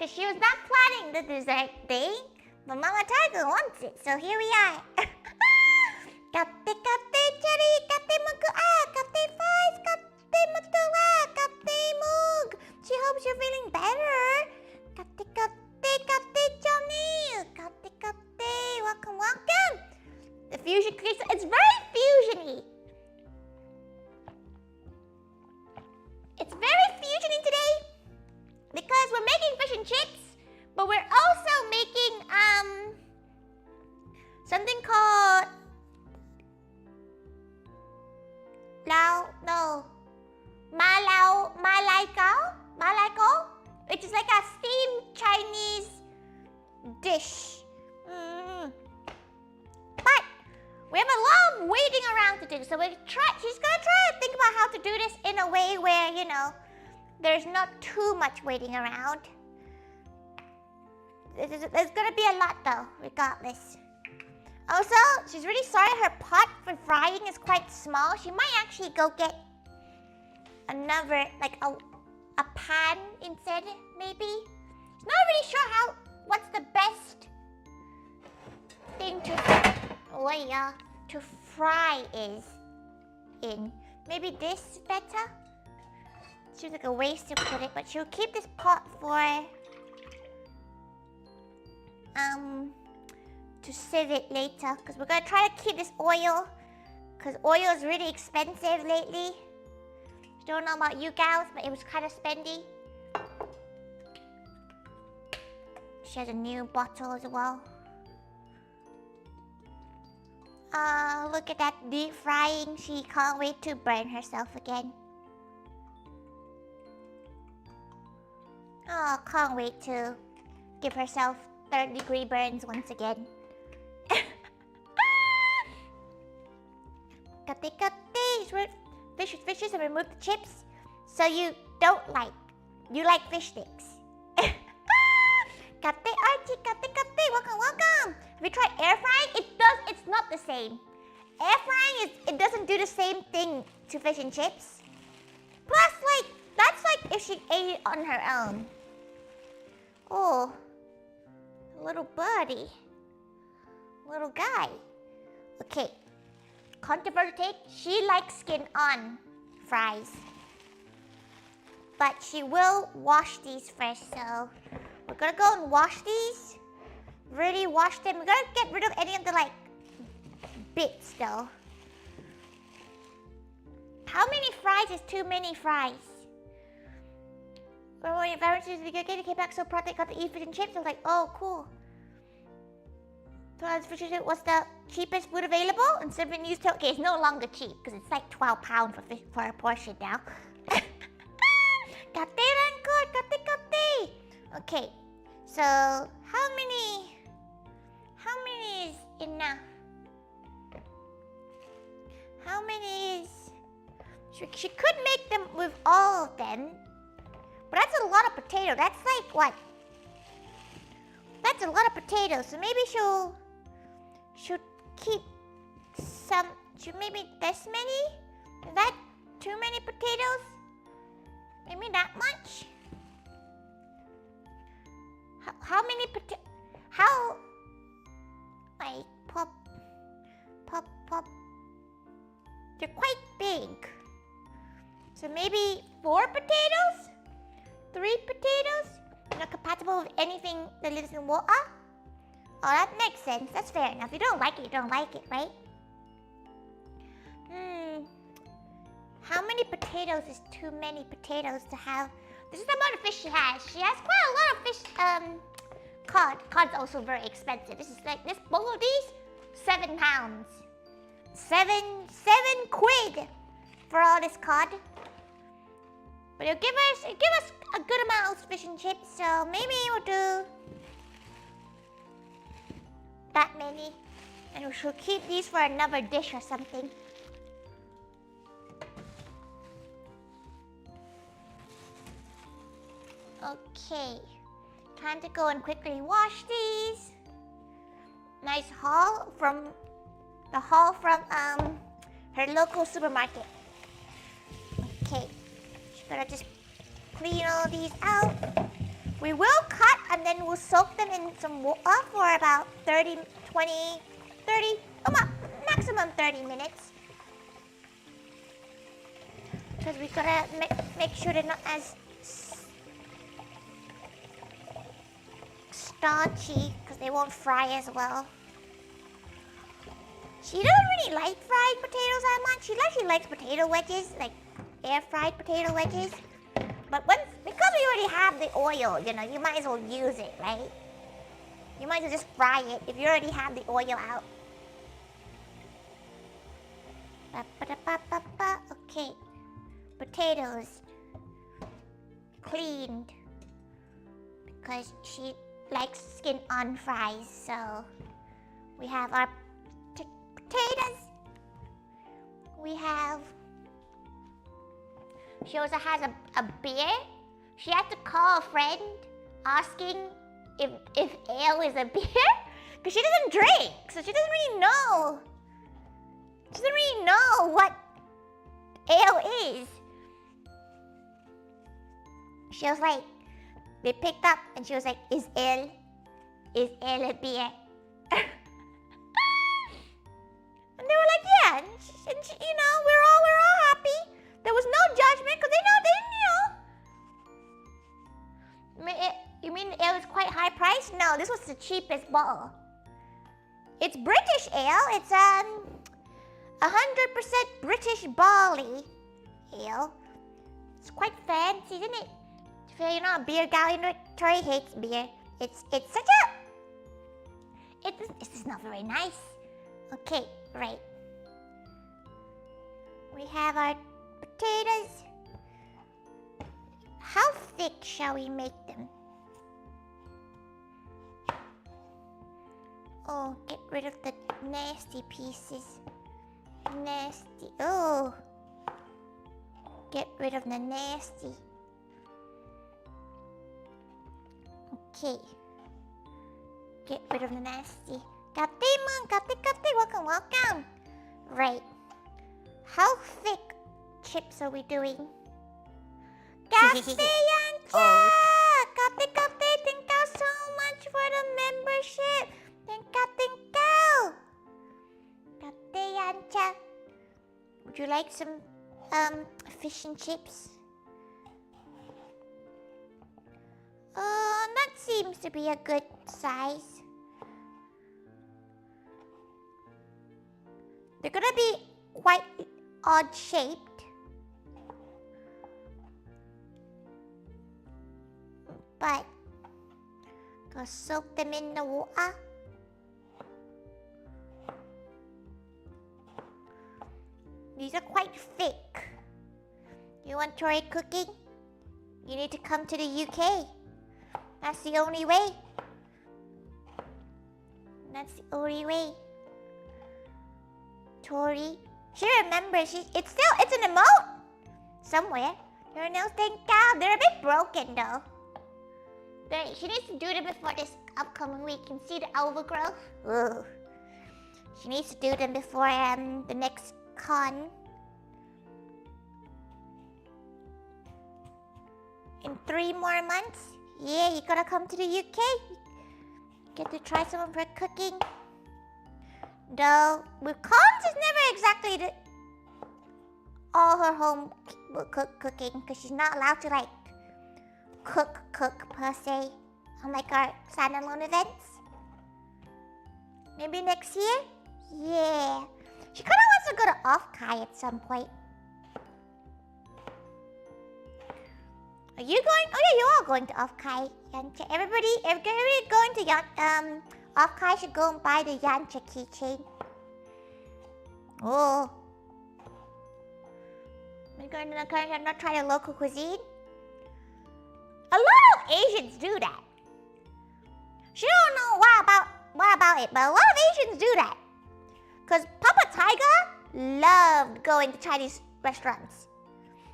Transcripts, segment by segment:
Because she was not planning the dessert thing, but Mama Thaiga wants it, so here we are. Katte katte cherry, katte mugu katte fries, katte mutua, katte mug. She hopes you're feeling better. Katte katte katte Johnny, katte katte, welcome, welcome. The fusion cookies, it's very fusiony. It's very fusiony today because we're making fish and chips, but we're also making something called Ma Lai, which is like a steamed Chinese dish. But we have a lot of waiting around to do, so she's gonna try to think about how to do this in a way where, you know, there's not too much waiting around. There's gonna be a lot though, regardless. Also, she's really sorry her pot for frying is quite small. She might actually go get another, like a pan instead, maybe. She's not really sure what's the best thing to fry is in. Maybe this better? She was like a waste to put it, but she'll keep this pot for to sieve it later, because we're gonna try to keep this oil, because oil is really expensive lately. Don't know about you gals, but it was kind of spendy. She has a new bottle as well. Look at that deep frying. She can't wait to burn herself again. Oh, can't wait to give herself 3rd-degree burns once again. Katte katte, fishes and remove the chips. So you like fish sticks. Katte Archie, katte katte, welcome, welcome. Have you tried air frying? It's not the same. Air frying it doesn't do the same thing to fish and chips. Plus, that's like if she ate it on her own. Oh, a little birdie. Little guy. Okay. Controversial take, she likes skin on fries. But she will wash these first, so we're gonna go and wash these. Really wash them. We're gonna get rid of any of the bits though. How many fries is too many fries? When I came back so proud they got to eat fish and chips. I was like, oh cool. So what's the cheapest food available? And Sylvan used to, okay, it's no longer cheap because it's like £12 for a portion now. Okay, so how many is enough? How many is... She could make them with all of them. But that's a lot of potato. That's like what? That's a lot of potatoes. So maybe she'll keep some. Maybe this many? Is that too many potatoes? Maybe that much? How many potatoes? How? Like pop. They're quite big. So maybe 4 potatoes? 3 potatoes? Not compatible with anything that lives in water? Oh, that makes sense. That's fair enough. If you don't like it, you don't like it, right? How many potatoes is too many potatoes to have? This is the amount of fish she has. She has quite a lot of fish. Cod. Cod's also very expensive. This is like this bowl of these, £7. 7 quid for all this cod. But it'll give us a good amount of fish and chips, so maybe we'll do that many. And we should keep these for another dish or something. Okay. Time to go and quickly wash these. Nice haul from her local supermarket. Okay. Just gotta just clean all these out. We will cut and then we'll soak them in some water for about 30, 20, 30, maximum 30 minutes. Because we gotta make sure they're not as starchy, because they won't fry as well. She doesn't really like fried potatoes that much. She actually likes potato wedges, like air-fried potato wedges. But because we already have the oil, you know, you might as well use it, right? You might as well just fry it if you already have the oil out. Okay. Potatoes. Cleaned. Because she likes skin on fries, so we have our potatoes. We have... She also has a beer. She had to call a friend asking if ale is a beer. Because she doesn't drink, so she doesn't really know. She doesn't really know what ale is. She was like, they picked up and she was like, is ale a beer? And they were like, yeah. And she, you know, we're all happy. There was no judgment because they know. You mean the ale is quite high priced? No, this was the cheapest bottle. It's British ale. It's 100% British barley ale. It's quite fancy, isn't it? If you're not a beer gal, you know Tori hates beer. It's such a... This is not very nice. Okay, right. We have our potatoes. How thick shall we make them? Oh, get rid of the nasty pieces. Nasty. Oh. Get rid of the nasty. Okay. Get rid of the nasty. Kati, welcome. Right. How thick chips are we doing? Kati, thank you so much for the membership. Thank you. Kati, would you like some fish and chips? That seems to be a good size. They're gonna be quite odd shaped. But go soak them in the water. These are quite thick. You want Tori cooking? You need to come to the UK. That's the only way. That's the only way. Tori. She remembers. It's an emote somewhere. Your nails, thank God. They're a bit broken though. She needs to do them before this upcoming week. You can see the overgrowth. Ugh. She needs to do them before the next con. In 3 more months. Yeah, you gotta come to the UK. Get to try some of her cooking. Though, with cons, it's never exactly all her home cooking, because she's not allowed to, like, cook per se, unlike our standalone events. Maybe next year? Yeah. She kind of wants to go to Off-Kai at some point. Are you going? Oh yeah, you're all going to Off-Kai. Yancha. Everybody going to Off-Kai should go and buy the Yancha keychain. Oh. We're going to not try the local cuisine. A lot of Asians do that. She don't know what about it, but a lot of Asians do that. Cause Papa Thaiga loved going to Chinese restaurants.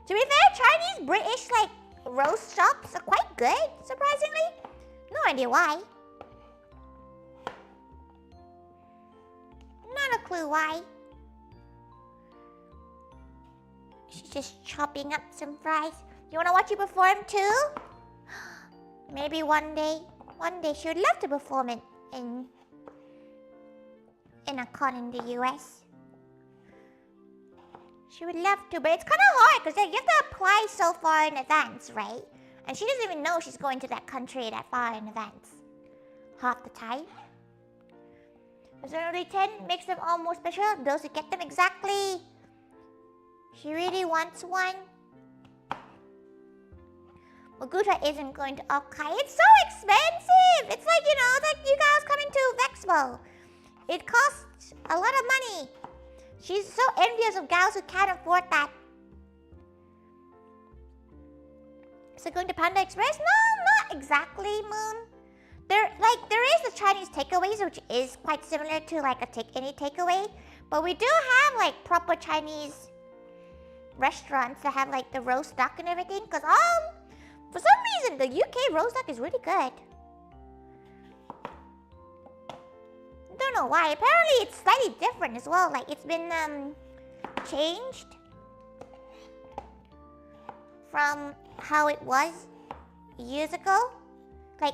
To be fair, Chinese, British, like, roast shops are quite good, surprisingly. No idea why. Not a clue why. She's just chopping up some fries. You wanna watch you perform too? Maybe one day she would love to perform it in a con in the US. She would love to, but it's kind of hard because you have to apply so far in advance, right? And she doesn't even know she's going to that country that far in advance. Half the time. So only 10 makes them all more special. Those who get them exactly. She really wants one. Maguta isn't going to Okai. It's so expensive! It's like, it's like you guys coming to Vexpo. It costs a lot of money. She's so envious of gals who can't afford that. Is it going to Panda Express? No, not exactly, Moon. There is the Chinese takeaways, which is quite similar to like any takeaway. But we do have like proper Chinese restaurants that have like the roast duck and everything. Because for some reason the UK roast duck is really good. Don't know why. Apparently it's slightly different as well. Like it's been changed from how it was years ago, like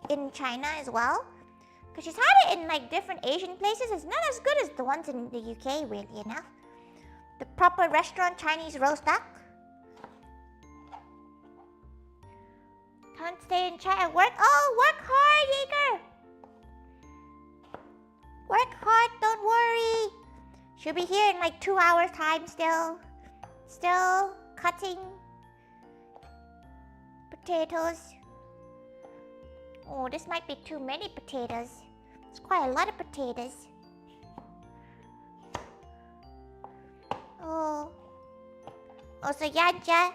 in China as well. Because she's had it in like different Asian places. It's not as good as the ones in the UK, weirdly enough. The proper restaurant Chinese roast duck. Can't stay in chat at work. Oh, work hard, Jaeger. Work hard, don't worry. She'll be here in like 2 hours time still. Still cutting potatoes. Oh, this might be too many potatoes. It's quite a lot of potatoes. Oh. Oh, so Yanja,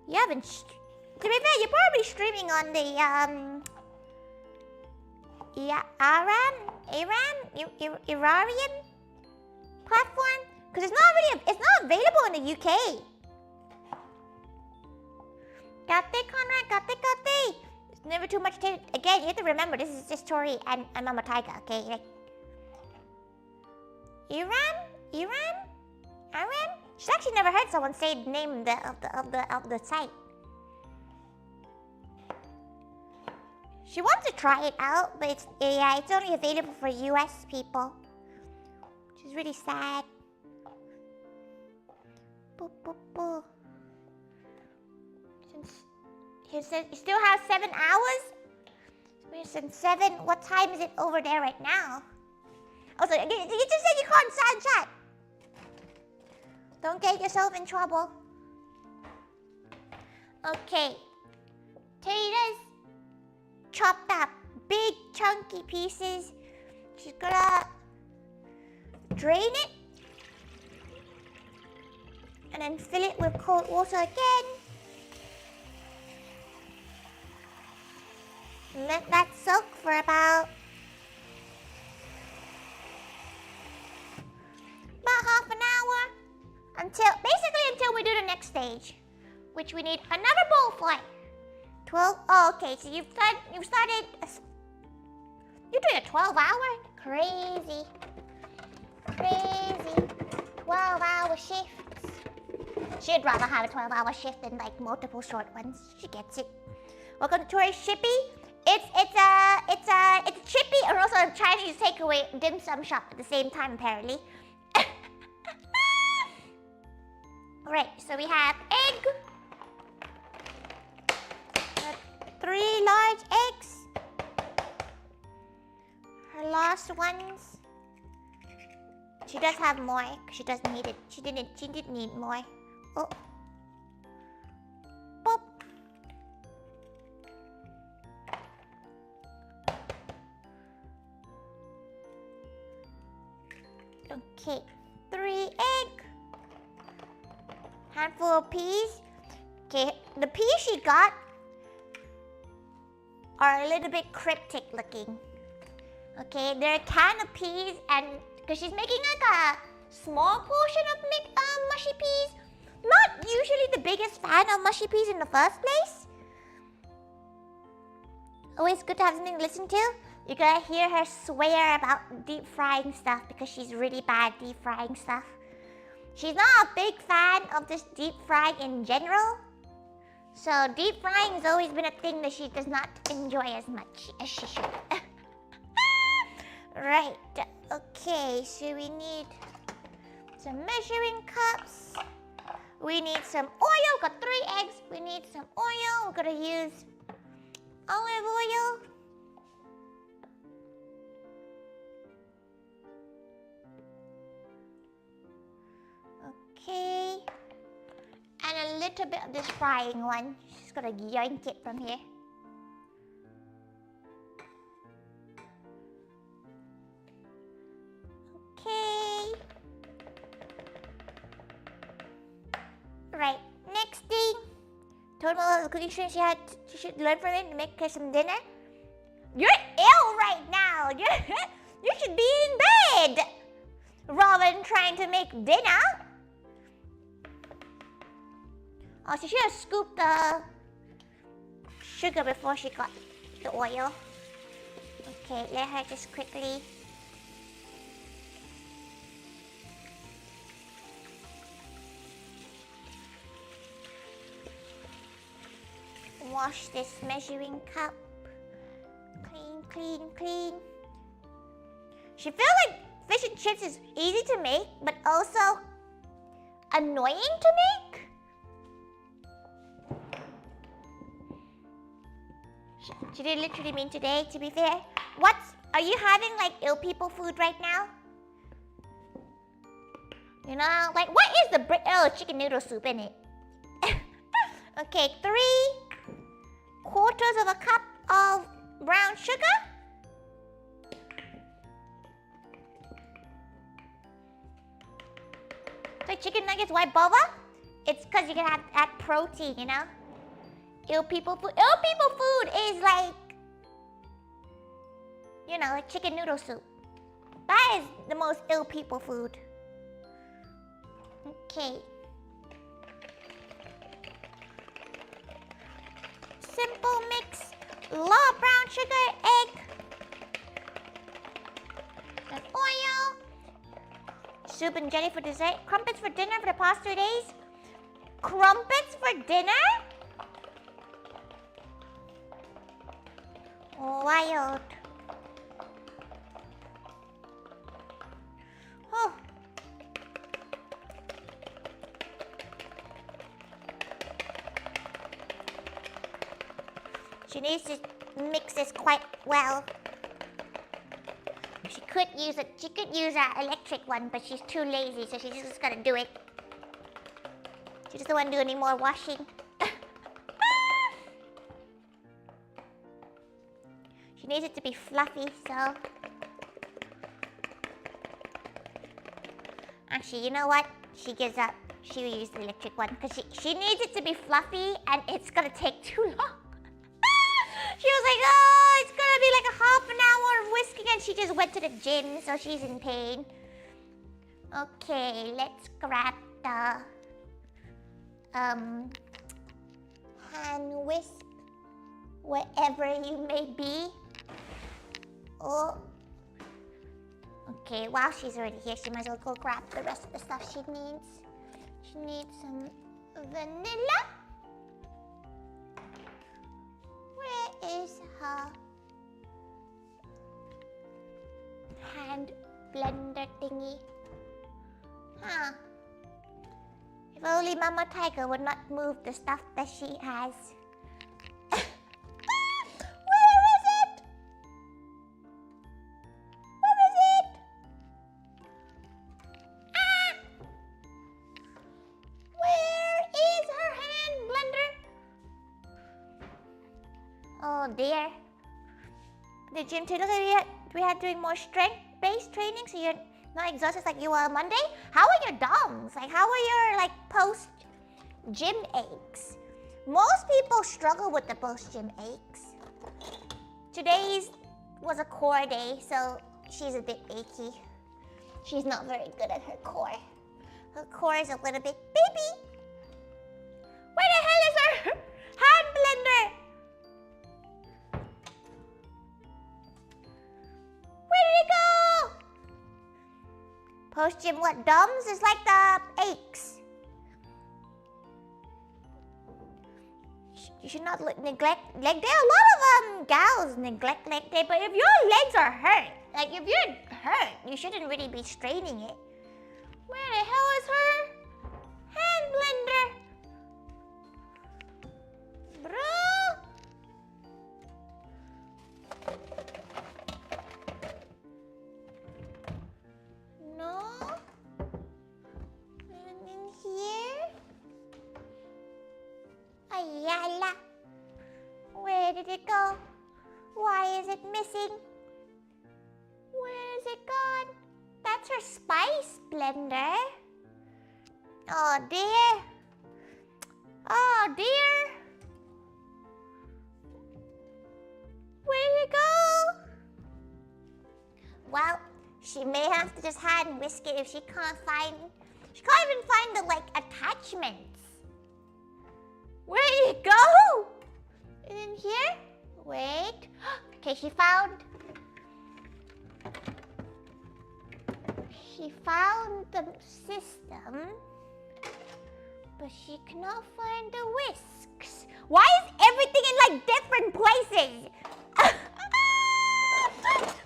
you haven't... To be fair, you're probably streaming on the, Iranian platform? Because it's not available in the UK. Gate, Conrad, gate. There's never too much to... Again, you have to remember, this is just Tori and Mama Thaiga, okay? Like, Iran? She's actually never heard someone say the name of the site. She wants to try it out, but it's only available for US people. Which is really sad. Boop, boop, boop. He said you still have 7 hours? Since 7, what time is it over there right now? Oh, so you just said you can't stand chat. Don't get yourself in trouble. Okay. Potatoes. Chopped up. Big chunky pieces. She's gonna drain it. And then fill it with cold water again. Let that soak for about half an hour. Until we do the next stage. Which we need another bowl for. 12, oh, okay, so you've started, you're doing a 12-hour? Crazy. 12-hour shifts. She'd rather have a 12-hour shift than like multiple short ones. She gets it. Welcome to Tori Shippy. It's a chippy and also a Chinese takeaway dim sum shop at the same time, apparently. Alright, so we have egg. 3 large eggs. Her last ones. She does have more. She does need it. She did need more. Oh. Boop. Okay. 3 egg. Handful of peas. Okay, the peas she got are a little bit cryptic looking. Okay, they're a can of peas, and because she's making like a small portion of mushy peas. Not usually the biggest fan of mushy peas in the first place. Always good to have something to listen to. You're gonna hear her swear about deep frying stuff because she's really bad at deep frying stuff. She's not a big fan of this deep frying in general. So deep frying has always been a thing that she does not enjoy as much as she should. Right. Okay, so we need some measuring cups. We need some oil. Got 3 eggs. We need some oil. We're gonna use olive oil. Okay. And a little bit of this frying one. Just gonna yank it from here. Okay. Right. Next thing. Told me the cooking stream she should learn from it to make her some dinner. You're ill right now. You should be in bed rather than trying to make dinner. Oh, she should have scooped the sugar before she got the oil. Okay, let her just quickly. Wash this measuring cup. Clean, clean, clean. She feels like fish and chips is easy to make, but also annoying to make. She didn't literally mean today, to be fair. Are you having like ill people food right now? You know, like what is the chicken noodle soup in it? Okay, 3/4 of a cup of brown sugar. So chicken nuggets, why bother? It's because you can add protein, you know? Ill people food. Ill people food is like, you know, like chicken noodle soup. That is the most ill people food. Okay. Simple mix. Lot of brown sugar, egg, and oil. Soup and jelly for dessert. Crumpets for dinner for the past 2 days. Crumpets for dinner? Wild. Oh. She needs to mix this quite well. She could use an electric one, but she's too lazy, so she's just gonna do it. She doesn't want to do any more washing. She needs it to be fluffy, so. Actually, you know what? She gives up. She will use the electric one because she needs it to be fluffy and it's gonna take too long. She was like, oh, it's gonna be like a half an hour of whisking, and she just went to the gym, so she's in pain. Okay, let's grab the hand whisk, wherever you may be. Oh. Okay, while she's already here, she might as well go grab the rest of the stuff she needs. She needs some vanilla. Where is her hand blender thingy? Huh. If only Mama Tiger would not move the stuff that she has. Where is it? Where is it? Ah! Where is her hand blender? Oh dear. The gym too. Look at we had doing more strength-based training, so you're not exhausted like you were on Monday. How are your DOMs? Like, how are your like post-gym aches? Most people struggle with the post-gym aches. Today's was a core day, so she's a bit achy. She's not very good at her core. Her core is a little bit baby. Where the hell is her hand blender? Where did it go? Post-gym what? DOMs is like the aches. You should not neglect leg day. A lot of gals neglect leg day, but if your legs are hurt, like if you're hurt, you shouldn't really be straining it. Where the hell is her hand blender? Bro. No. And in here. Ayala. Where did it go? Why is it missing? Where is it gone? That's her spice blender. Oh dear. Oh dear. Where did it go? Well, she may have to just hand whisk it if she can't even find the like attachments. Where did it go? Is it in here? Wait. Okay, she found the system, but she cannot find the whisks. Why is everything in like different places?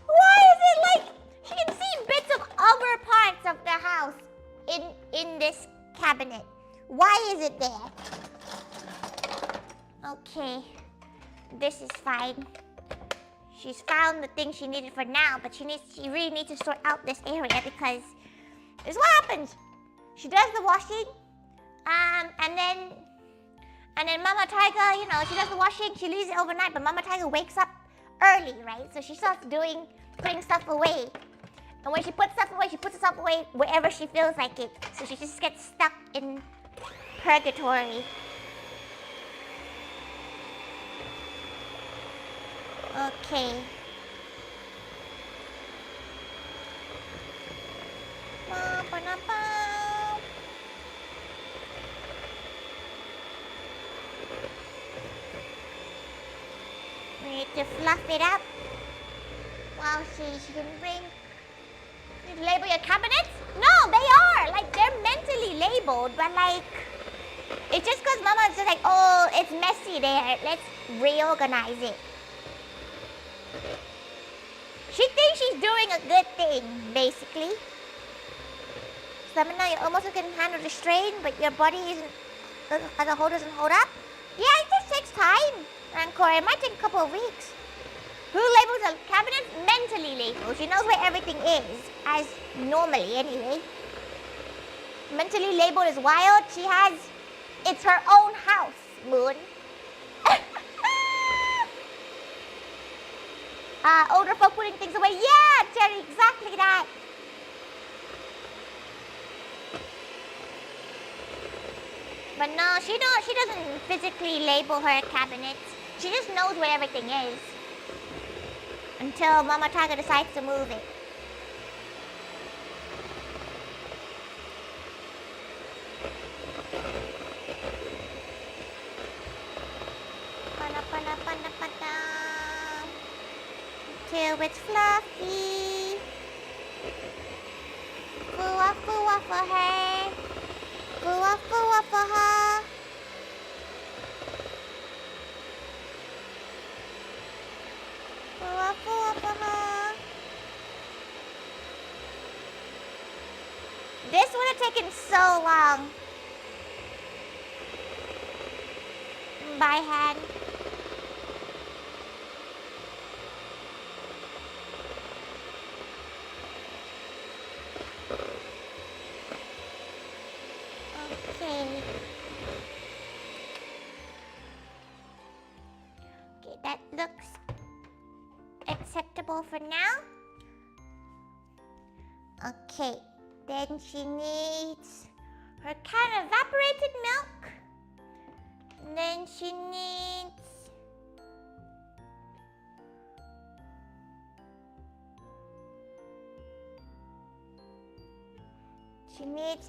Why is it like she can see bits of other parts of the house in this cabinet? Why is it there? Okay, this is fine. She's found the thing she needed for now, but she really needs to sort out this area because this is what happens. She does the washing, and then Mama Thaiga, you know, she does the washing, she leaves it overnight, but Mama Thaiga wakes up early, right? So she starts putting stuff away. And when she puts stuff away, she puts stuff away wherever she feels like it. So she just gets stuck in purgatory. Okay. We need to fluff it up. Wow, she can bring. You need to label your cabinets? No, they are! Like, they're mentally labeled, but like, it's just because Mama's just like, oh, it's messy there. Let's reorganize it. She thinks she's doing a good thing, basically. Samina, you almost can handle the strain, but your body as a whole doesn't hold up. Yeah, it just takes time, Rancor. It might take a couple of weeks. Who labels a cabinet? Mentally labeled. She knows where everything is, as normally anyway. Mentally labeled is wild. It's her own house, Moon. Older folk putting things away. Yeah, Terry, exactly that. But no, she doesn't physically label her cabinets. She just knows where everything is. Until Mama Thaiga decides to move it. Till it's fluffy. Foo-wah for her. Foo-wah for her. Foo-wah for her. This would have taken so long. By hand. Okay, that looks acceptable for now. Okay, then she needs her can of evaporated milk. And then she needs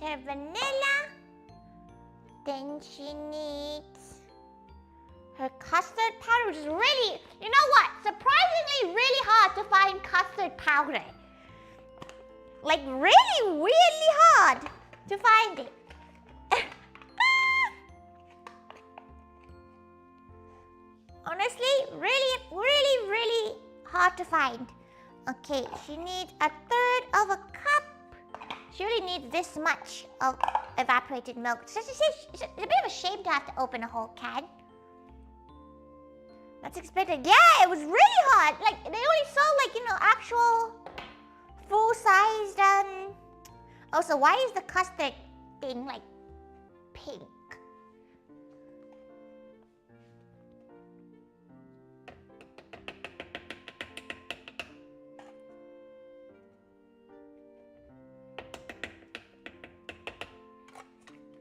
her vanilla. Then she needs her custard powder, which is really, you know what? Surprisingly really hard to find custard powder. Like really, really hard to find it. Honestly, really hard to find. Okay, she needs a third of a cup. She really needs this much of evaporated milk. It's a bit of a shame to have to open a whole can. That's expected. Yeah, it was really hot. Like, they only sold, like, you know, actual full-sized, Also, why is the custard thing, like, pink?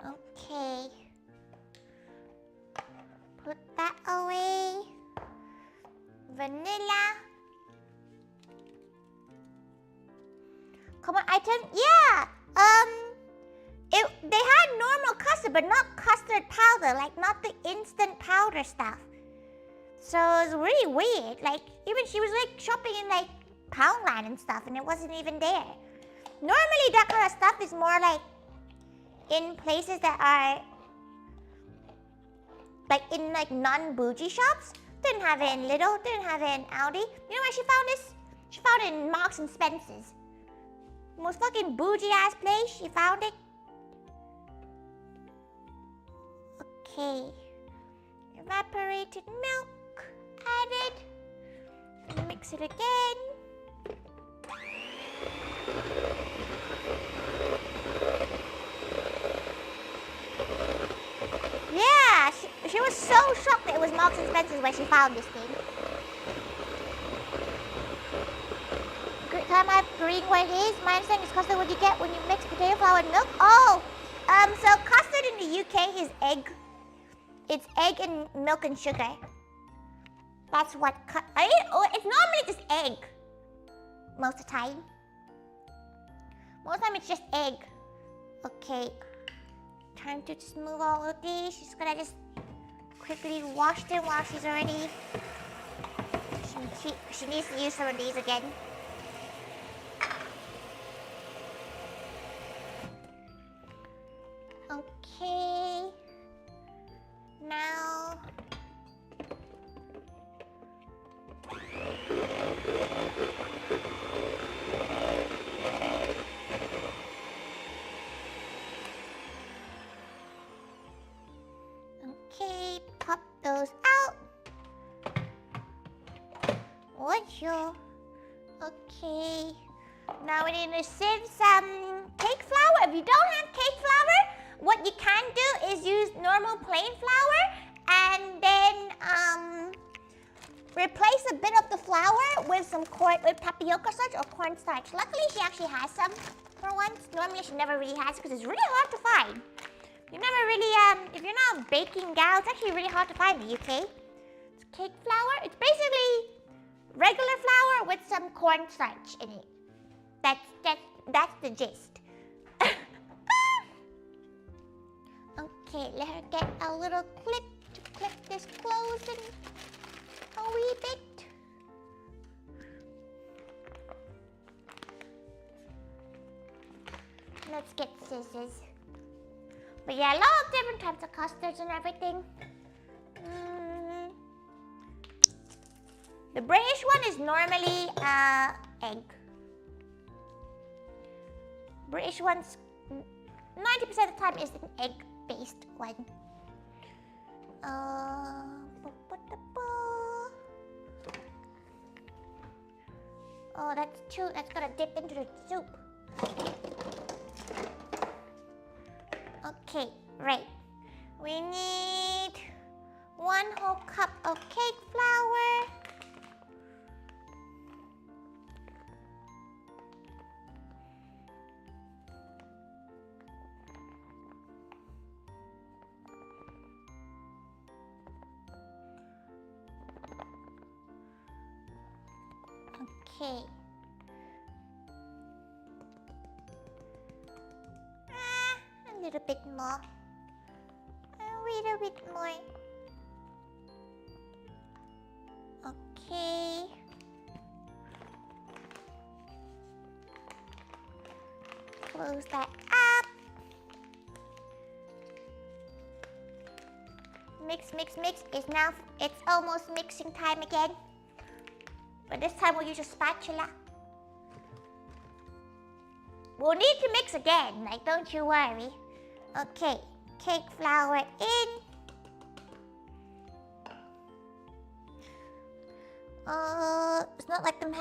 Okay. Put that away. Vanilla. Come on, item. Yeah. They had normal custard, but not custard powder. Like, not the instant powder stuff. So it was really weird. Like, even she was like shopping in like Poundland and stuff, and it wasn't even there. Normally, that kind of stuff is more like in places that are like in like non-bougie shops. Didn't have it in Lidl, didn't have it in Aldi. You know where she found this? She found it in Marks and Spencer's. Most fucking bougie ass place, she found it. Okay. Evaporated milk added. Mix it again. Yeah, she was so shocked that it was Marks and Spencer's where she found this thing. Great time I'm reading what it is. My understanding is custard what you get when you mix potato flour and milk. Oh, so custard in the UK is egg. It's egg and milk and sugar. That's what it's normally just egg. Most of the time. Most of the time it's just egg. Okay. Time to just move all of these. She's gonna just quickly wash them while she's already. She needs to use some of these again. Okay. Now. Okay, pop those out. What's your... Okay. Now we need to sieve some cake flour. If you don't have cake flour, what you can do is use normal plain flour and then replace a bit of the flour with some tapioca starch or cornstarch. Luckily, she actually has some for once. Normally, she never really has because it's really hard to find. You never really, if you're not baking gal, it's actually really hard to find in the UK. It's cake flour. It's basically regular flour with some cornstarch in it. That's the gist. Okay, let her get a little clip to clip this closed in a wee bit. Let's get scissors. But yeah, a lot of different types of custards and everything. The British one is normally egg. British one's 90% of the time is an egg-based one. Oh, that's too. That's gonna dip into the soup. Okay, right. We need 1 whole cup of cake flour. Okay. A little bit more. A little bit more. Okay. Close that up. mix, mix, mix. It's almost mixing time again. But this time we'll use a spatula. We'll need to mix again, like don't you worry. Okay, cake flour in. It's not like them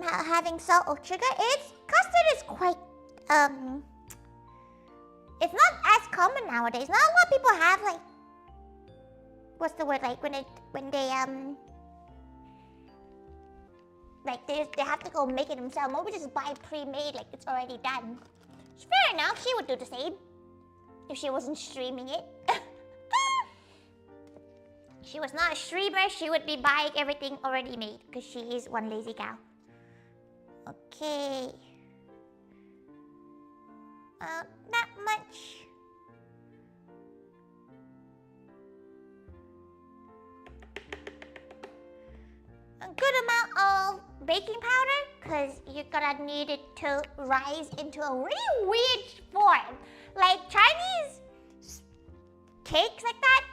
having salt or sugar. Custard is quite it's not as common nowadays. Not a lot of people have like, what's the word, like when they like they have to go make it themselves. Or we just buy pre-made, like it's already done. Fair enough, she would do the same if she wasn't streaming it. She was not a streamer, she would be buying everything already made because she is one lazy cow. Okay. Not much. A good amount of baking powder because you're gonna need it to rise into a really weird form. Like Chinese cakes like that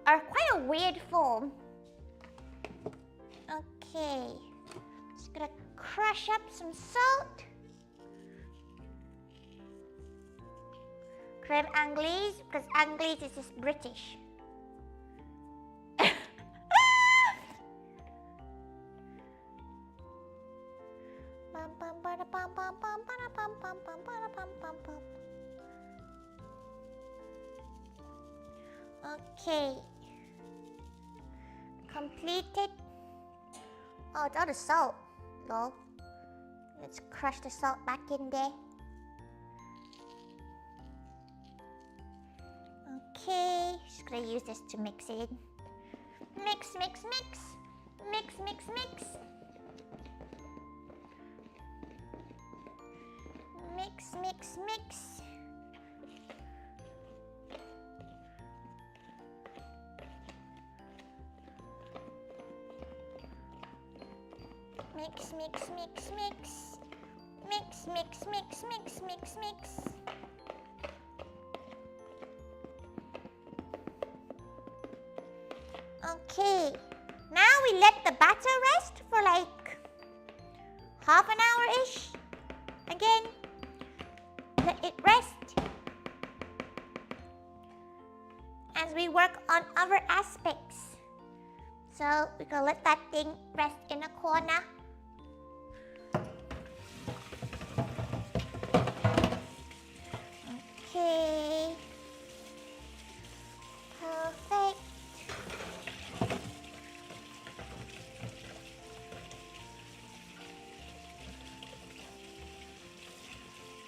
are quite a weird form. Okay, just gonna crush up some salt. Creme anglaise, because anglaise is just British. Okay. Completed. Oh, it's all the salt. Lol. Let's crush the salt back in there. Okay, just gonna use this to mix it in. Mix, mix, mix. Mix, mix, mix. Mix, mix, mix. Mix, mix, mix, mix. Mix, mix, mix, mix, mix, mix. Okay, now we let the batter rest for like half an hour-ish. Again, let it rest as we work on other aspects. So we're gonna let that thing rest in a corner. Okay, perfect.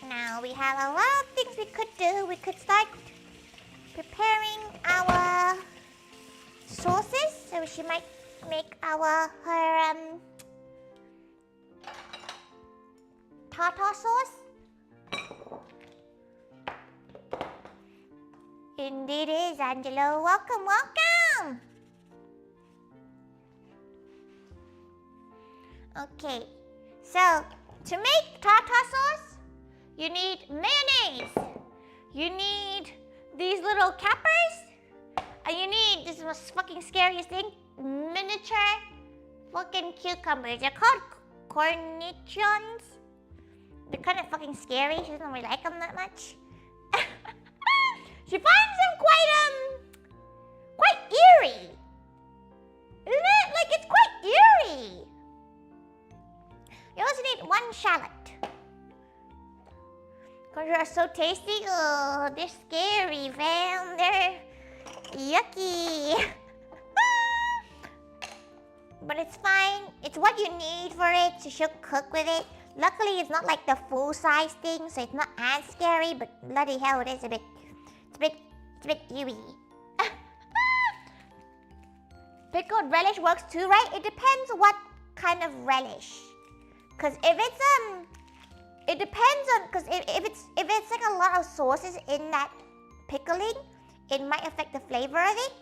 Now we have a lot of things we could do. We could start preparing our sauces. So she might make her tartar sauce. Indeed is, Angelo. Welcome, welcome. Okay, so to make tartar sauce, you need mayonnaise. You need these little cappers. And you need, this is the most fucking scariest thing, miniature fucking cucumbers. They're called cornichons. They're kind of fucking scary. She doesn't really like them that much. She finds them quite eerie. Isn't it? Like, it's quite eerie. You also need one shallot. Because they're so tasty. Oh, they're scary, fam. They're yucky. But it's fine. It's what you need for it, so she'll cook with it. Luckily, it's not like the full-size thing, so it's not as scary, but bloody hell, it is a bit... It's a bit eerie. Pickled relish works too, right? It depends what kind of relish. Because if it's, it depends on, because if it's like a lot of sauces in that pickling, it might affect the flavor of it.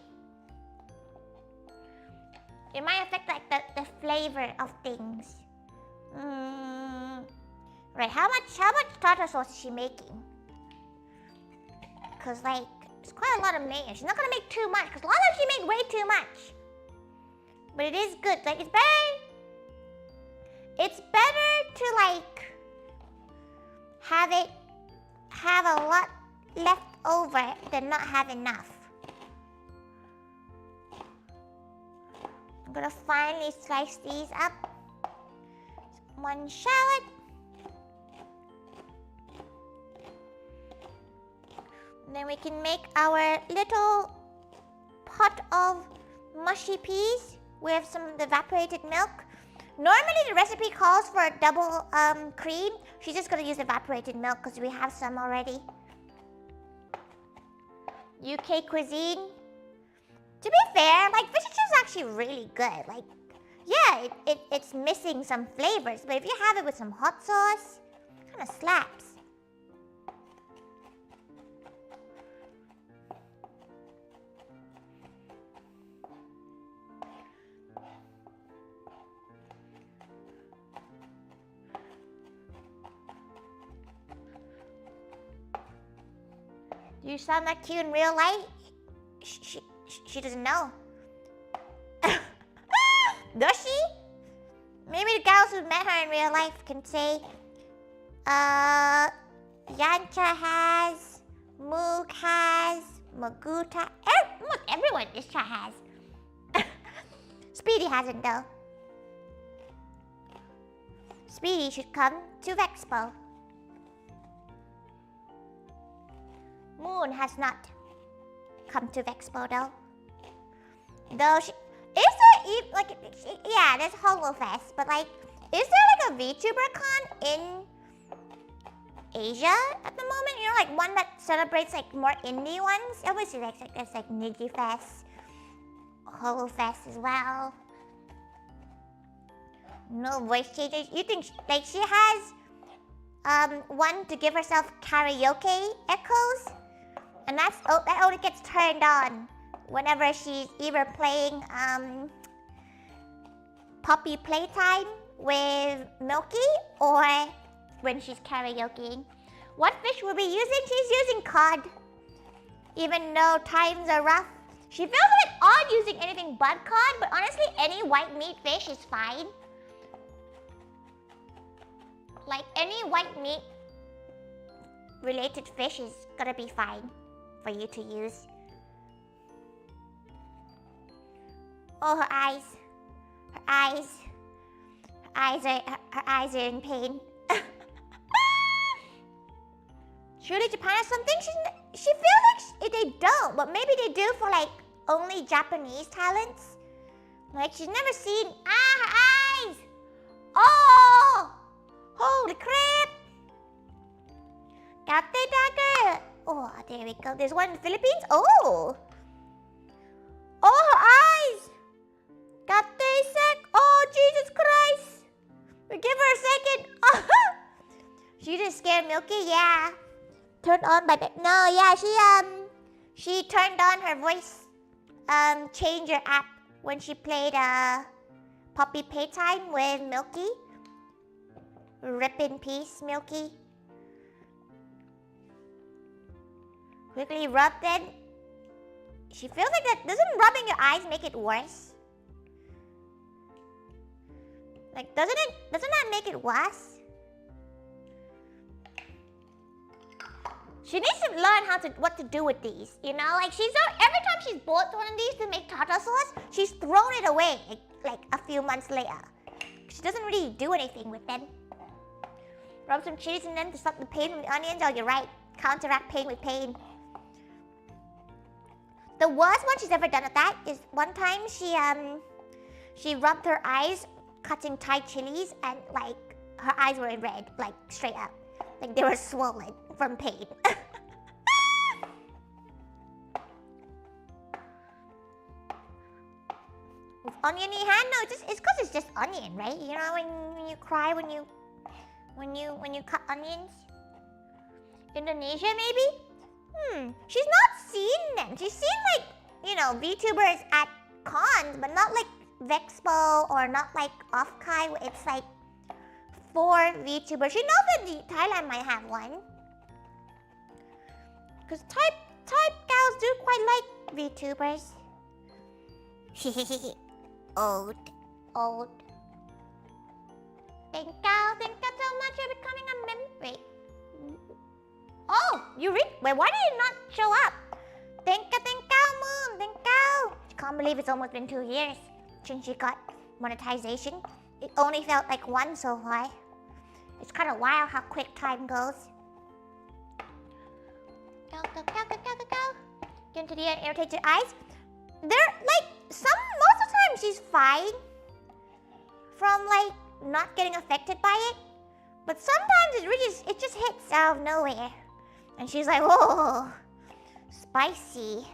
It might affect like the flavor of things. Right, how much tartar sauce is she making? Because like, It's quite a lot of mayo. She's not gonna make too much, because last time she made way too much. But it is good. Like, it's better to, like, have a lot left over than not have enough. I'm gonna finally slice these up. One shallot. And then we can make our little pot of mushy peas with some of the evaporated milk. Normally the recipe calls for a double cream. She's just gonna use evaporated milk because we have some already. UK cuisine. To be fair, like, fish and chips is actually really good. Like, yeah, it's missing some flavors, but if you have it with some hot sauce, it kind of slaps. Do you sound that cute in real life? She doesn't know. Does she? Maybe the gals who met her in real life can say, Yancha has, Moog has, Maguta, look, everyone Isha has. Speedy hasn't though. Speedy should come to Vexpo. Moon has not come to Vexpo though. Though she... Is there like... Yeah, there's HoloFest, but like... Is there like a VTuber con in Asia at the moment? You know, like one that celebrates like more indie ones? Obviously there's like NijiFest, HoloFest as well. No voice changes. You think like she has one to give herself karaoke echoes? And that only gets turned on whenever she's either playing Puppy Playtime with Milky or when she's karaokeing. What fish will be using? She's using cod. Even though times are rough. She feels a bit odd using anything but cod, but honestly any white meat fish is fine. Like any white meat related fish is gonna be fine for you to use. Oh, her eyes. Her eyes are in pain. Surely Japan has something? She feels like they don't, but maybe they do for like only Japanese talents. Like she's never seen, her eyes! Oh! Holy crap! Tate dagger! Oh, there we go. There's one in the Philippines. Oh! Oh, her eyes! Tate sec! Oh, Jesus Christ! We give her a second. Oh. She just scared Milky, yeah. Turned on by the... No, yeah, she turned on her voice changer app when she played Puppy Playtime with Milky. Rip in peace, Milky. Quickly rub then. She feels like that. Doesn't rubbing your eyes make it worse? Like, doesn't that make it worse? She needs to learn what to do with these, you know? Like, every time she's bought one of these to make tartar sauce, she's thrown it away, like a few months later. She doesn't really do anything with them. Rub some chilies in them to stop the pain with the onions. Oh, you're right. Counteract pain with pain. The worst one she's ever done with that is one time she rubbed her eyes cutting Thai chilies and like her eyes were red, like straight up. Like they were swollen from pain. With oniony hand? No, it's because it's just onion, right? You know when you cry when you cut onions? Indonesia maybe? She's not seen them. She's seen like, you know, VTubers at cons, but not like Vexpo or not like Off-Kai. It's like for VTubers. She knows that Thailand might have one. Because type gals do quite like VTubers. Old. Thank you so much for becoming a member. Oh, you read? Wait, why did it not show up? Thank you, Moon. Thank you. I can't believe it's almost been 2 years since she got monetization. It only felt like one so far. It's kind of wild how quick time goes. Go. Get into the air, irritate your eyes. They're like, most of the time she's fine from like not getting affected by it. But sometimes it just hits out of nowhere. And she's like, whoa, spicy.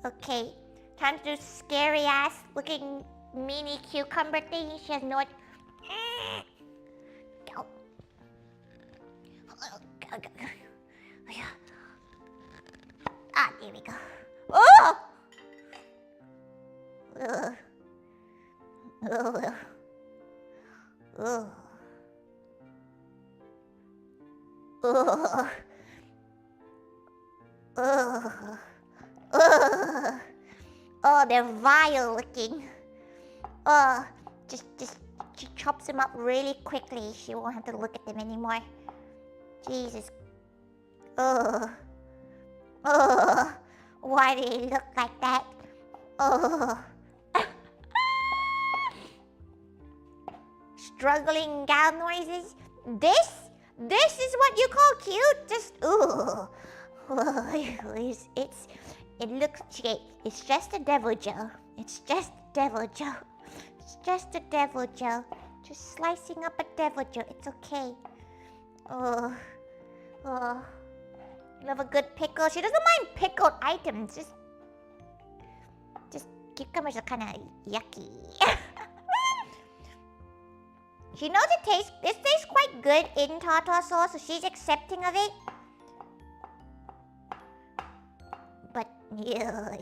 Okay, time to do scary ass looking mini cucumber thing. She has no idea. Go. Ah, there we go. Oh! Ugh. Ugh. Ugh. Ugh. Ugh. Ugh. Oh, they're vile looking. She chops them up really quickly. She won't have to look at them anymore. Jesus. Ugh. Ugh. Why do they look like that? Ugh. Struggling gal noises. This is what you call cute? Just ugh. It looks okay. It's just a devil Joe. It's just devil Joe. It's just a devil Joe. Just slicing up a devil Joe. It's okay. Oh. Love a good pickle. She doesn't mind pickled items. Just cucumbers are kind of yucky. She knows this tastes quite good in tartar sauce, so she's accepting of it. But yeah.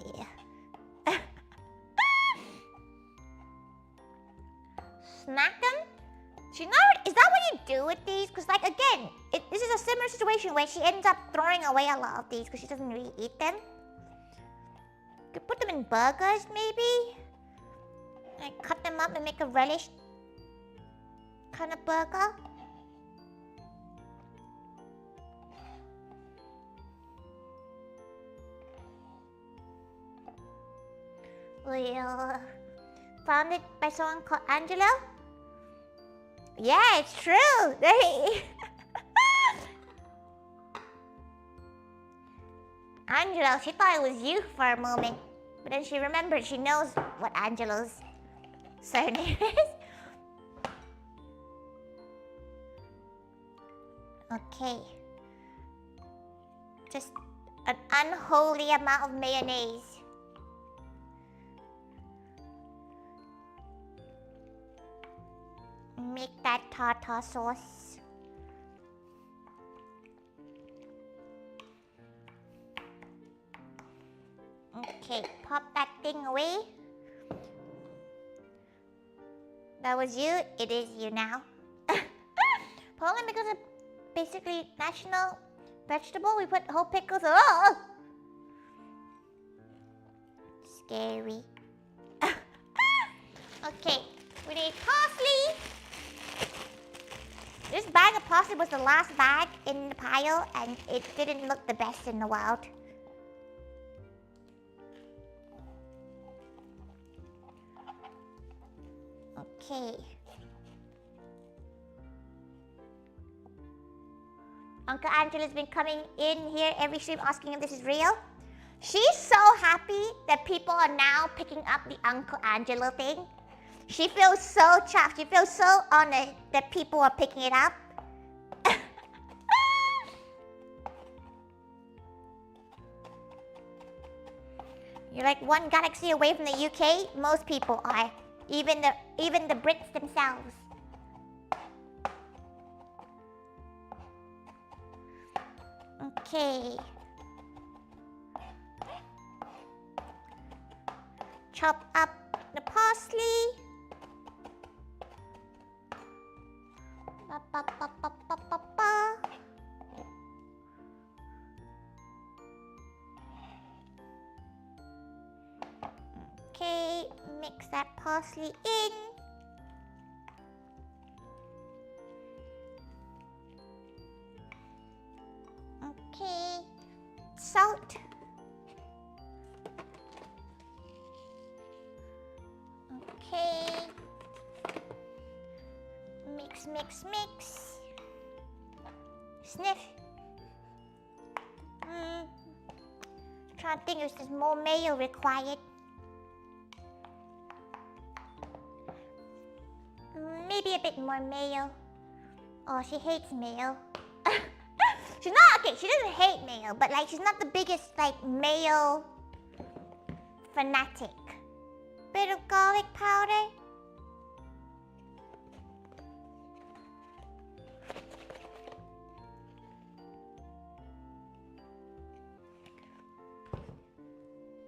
Snack them? Is that what you do with these? Because like again, this is a similar situation where she ends up throwing away a lot of these because she doesn't really eat them. Could put them in burgers maybe? Like cut them up and make a relish kind of burger. Well, founded by someone called Angelo? Yeah, it's true. Angelo, she thought it was you for a moment. But then she remembered she knows what Angelo's surname is. Okay. Just an unholy amount of mayonnaise. Make that tartar sauce. Okay, pop that thing away. That was you, it is you now. Poland, because it's basically national vegetable, we put whole pickles. Oh! Scary. Okay, we need parsley. This bag of parsley was the last bag in the pile, and it didn't look the best in the world. Okay. Uncle Angela's been coming in here every stream asking if this is real. She's so happy that people are now picking up the Uncle Angelo thing. She feels so chuffed. She feels so honored that people are picking it up. You're like one galaxy away from the UK. Most people are. Even the Brits themselves. Okay. Chop up the parsley. Ba, ba, ba, ba, ba, ba, ba. Mix that parsley in. Okay. Salt. Okay. Mix, mix, mix. Sniff. Trying to think if there's more mayo required. Maybe a bit more mayo. Oh, she hates mayo. She's not, okay, she doesn't hate mayo, but like she's not the biggest like mayo fanatic. Bit of garlic powder.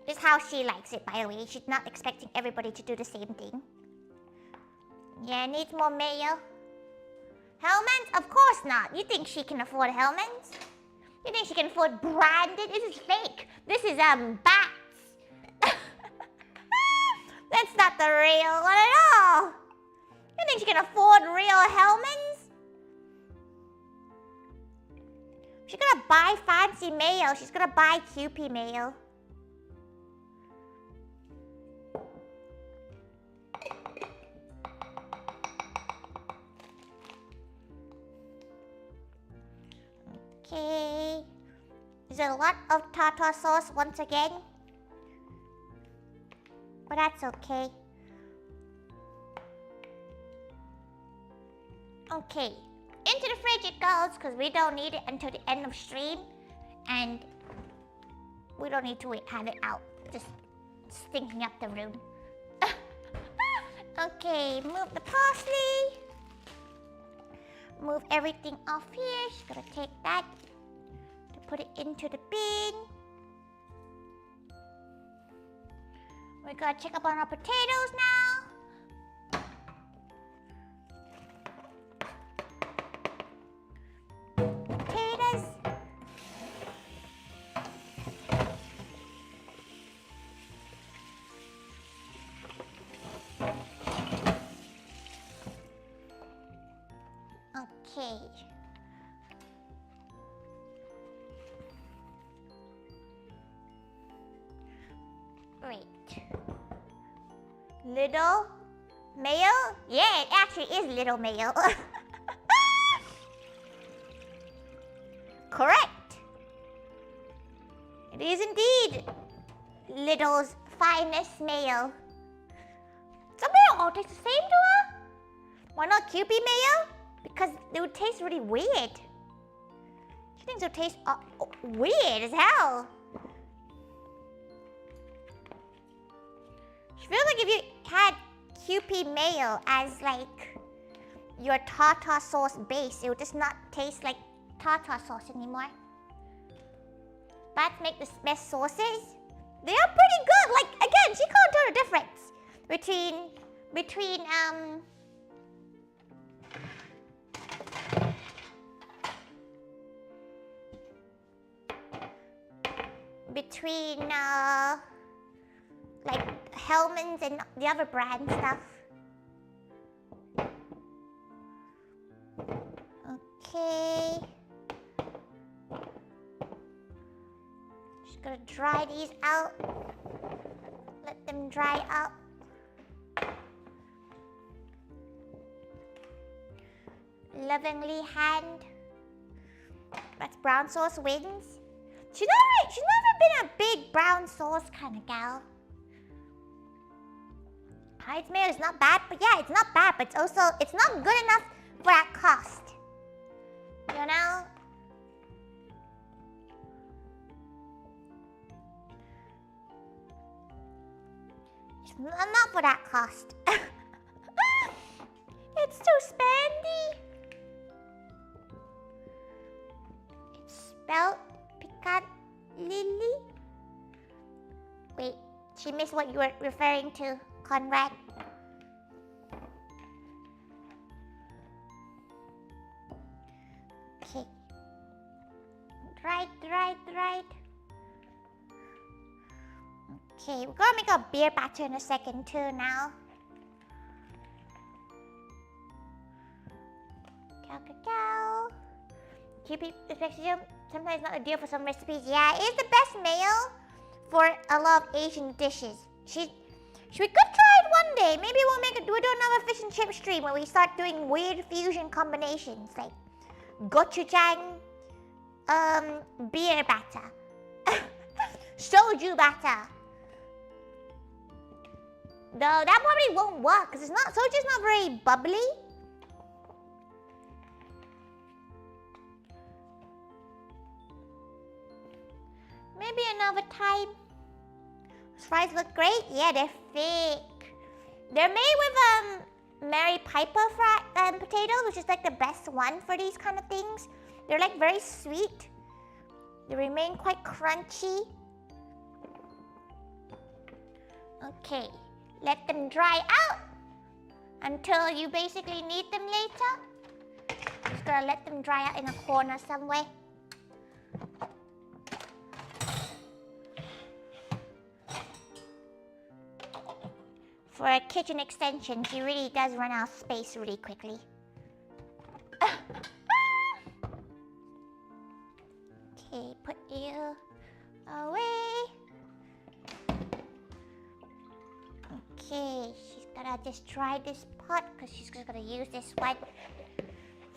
This is how she likes it, by the way. She's not expecting everybody to do the same thing. Yeah, needs more mayo. Hellmann's? Of course not. You think she can afford Hellmann's? You think she can afford branded? This is fake. This is bats. That's not the real one at all. You think she can afford real Hellmann's? She's gonna buy fancy mayo. She's gonna buy Kewpie mayo. Okay. Is there a lot of tartar sauce once again? But that's okay. Okay. Into the fridge it goes, because we don't need it until the end of stream. And we don't need to have it out. Just stinking up the room. Okay, move the parsley. Move everything off here. She's gonna take that to put it into the bin. We're gonna check up on our potatoes now. Potatoes. Okay. Great. Little mayo? Yeah, it actually is little mayo. Correct. It is indeed Little's finest mayo. Some mayo all taste the same to her? Why not Kewpie mayo? Because it would taste really weird. She thinks it would taste weird as hell. She feels like if you had Kewpie mayo as like your tartar sauce base, it would just not taste like tartar sauce anymore. Bats make the best sauces. They are pretty good. Like again, she can't tell the difference between like Hellmann's and the other brand stuff. Okay. Just gonna dry these out. Let them dry out. Lovingly hand. That's brown sauce wins. She's never been a big brown sauce kind of gal. Heinz mayo is not bad, but yeah, it's not bad, but it's not good enough for that cost. You know? It's not for that cost. It's too spendy. It's spelled Lily? Wait, she missed what you were referring to, Conrad. Okay. Right. Okay, we're gonna make a beer batter in a second too now. Cow. Keep it sometimes not ideal for some recipes. Yeah, it is the best mayo for a lot of Asian dishes. We could try it one day. Maybe we'll do another fish and chip stream where we start doing weird fusion combinations like gochujang, beer batter, soju batter. Though that probably won't work because soju's not very bubbly. Maybe another time. Those fries look great. Yeah, they're fake. They're made with Mary Piper potatoes, which is like the best one for these kind of things. They're like very sweet. They remain quite crunchy. Okay, let them dry out until you basically need them later. Just gonna let them dry out in a corner somewhere. For a kitchen extension, she really does run out of space really quickly. Okay, put you away. Okay, she's gonna just try this pot because she's just gonna use this one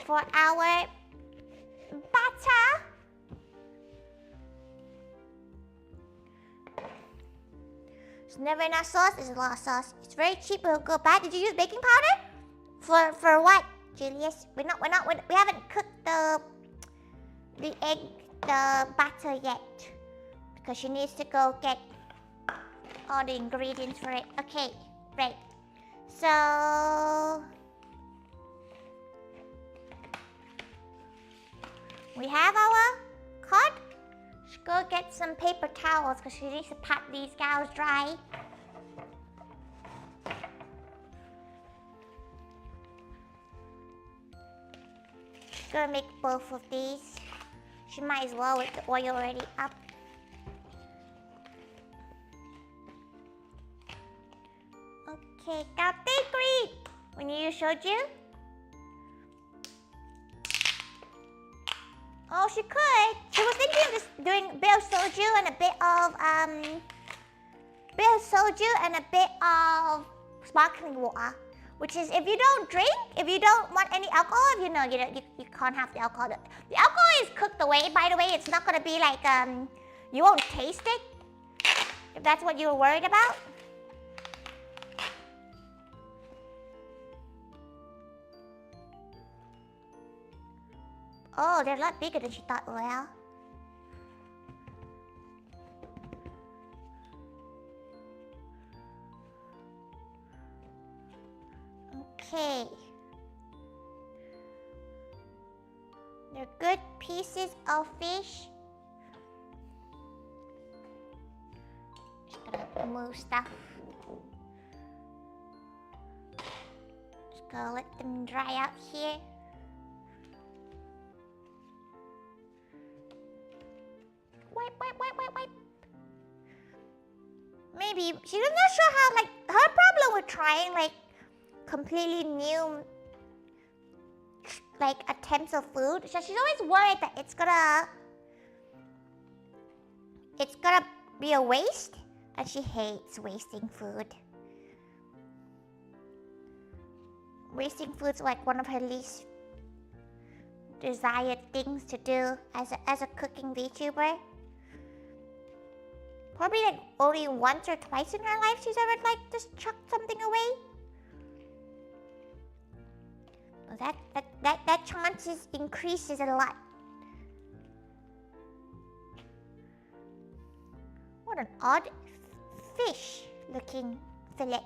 for our batter. There's never enough sauce. There's a lot of sauce. It's very cheap, but it'll go bad. Did you use baking powder? For what, Julius? We haven't cooked the batter yet because she needs to go get all the ingredients for it. Okay, right. So we have our cod. Let's go get some paper towels because she needs to pat these gals dry. Gonna make both of these. She might as well with the oil already up. Okay, Captain Green. When you showed you? Oh, she could. She was thinking of just doing a bit of soju and a bit of sparkling water. Which is, if you don't drink, if you don't want any alcohol, you can't have the alcohol. The alcohol is cooked away, by the way. It's not gonna be like, you won't taste it. If that's what you were worried about. Oh, they're a lot bigger than she thought, well. Okay. They're good pieces of fish. Just gonna move stuff. Just gonna let them dry out here. Wipe. Maybe she's not sure how, like, her problem with trying like completely new like attempts of food. So she's always worried that it's gonna be a waste, and she hates wasting food. Wasting food's like one of her least desired things to do as a cooking VTuber. Probably like only once or twice in her life she's ever like just chucked something away. Well, that chance increases a lot. What an odd fish looking fillet.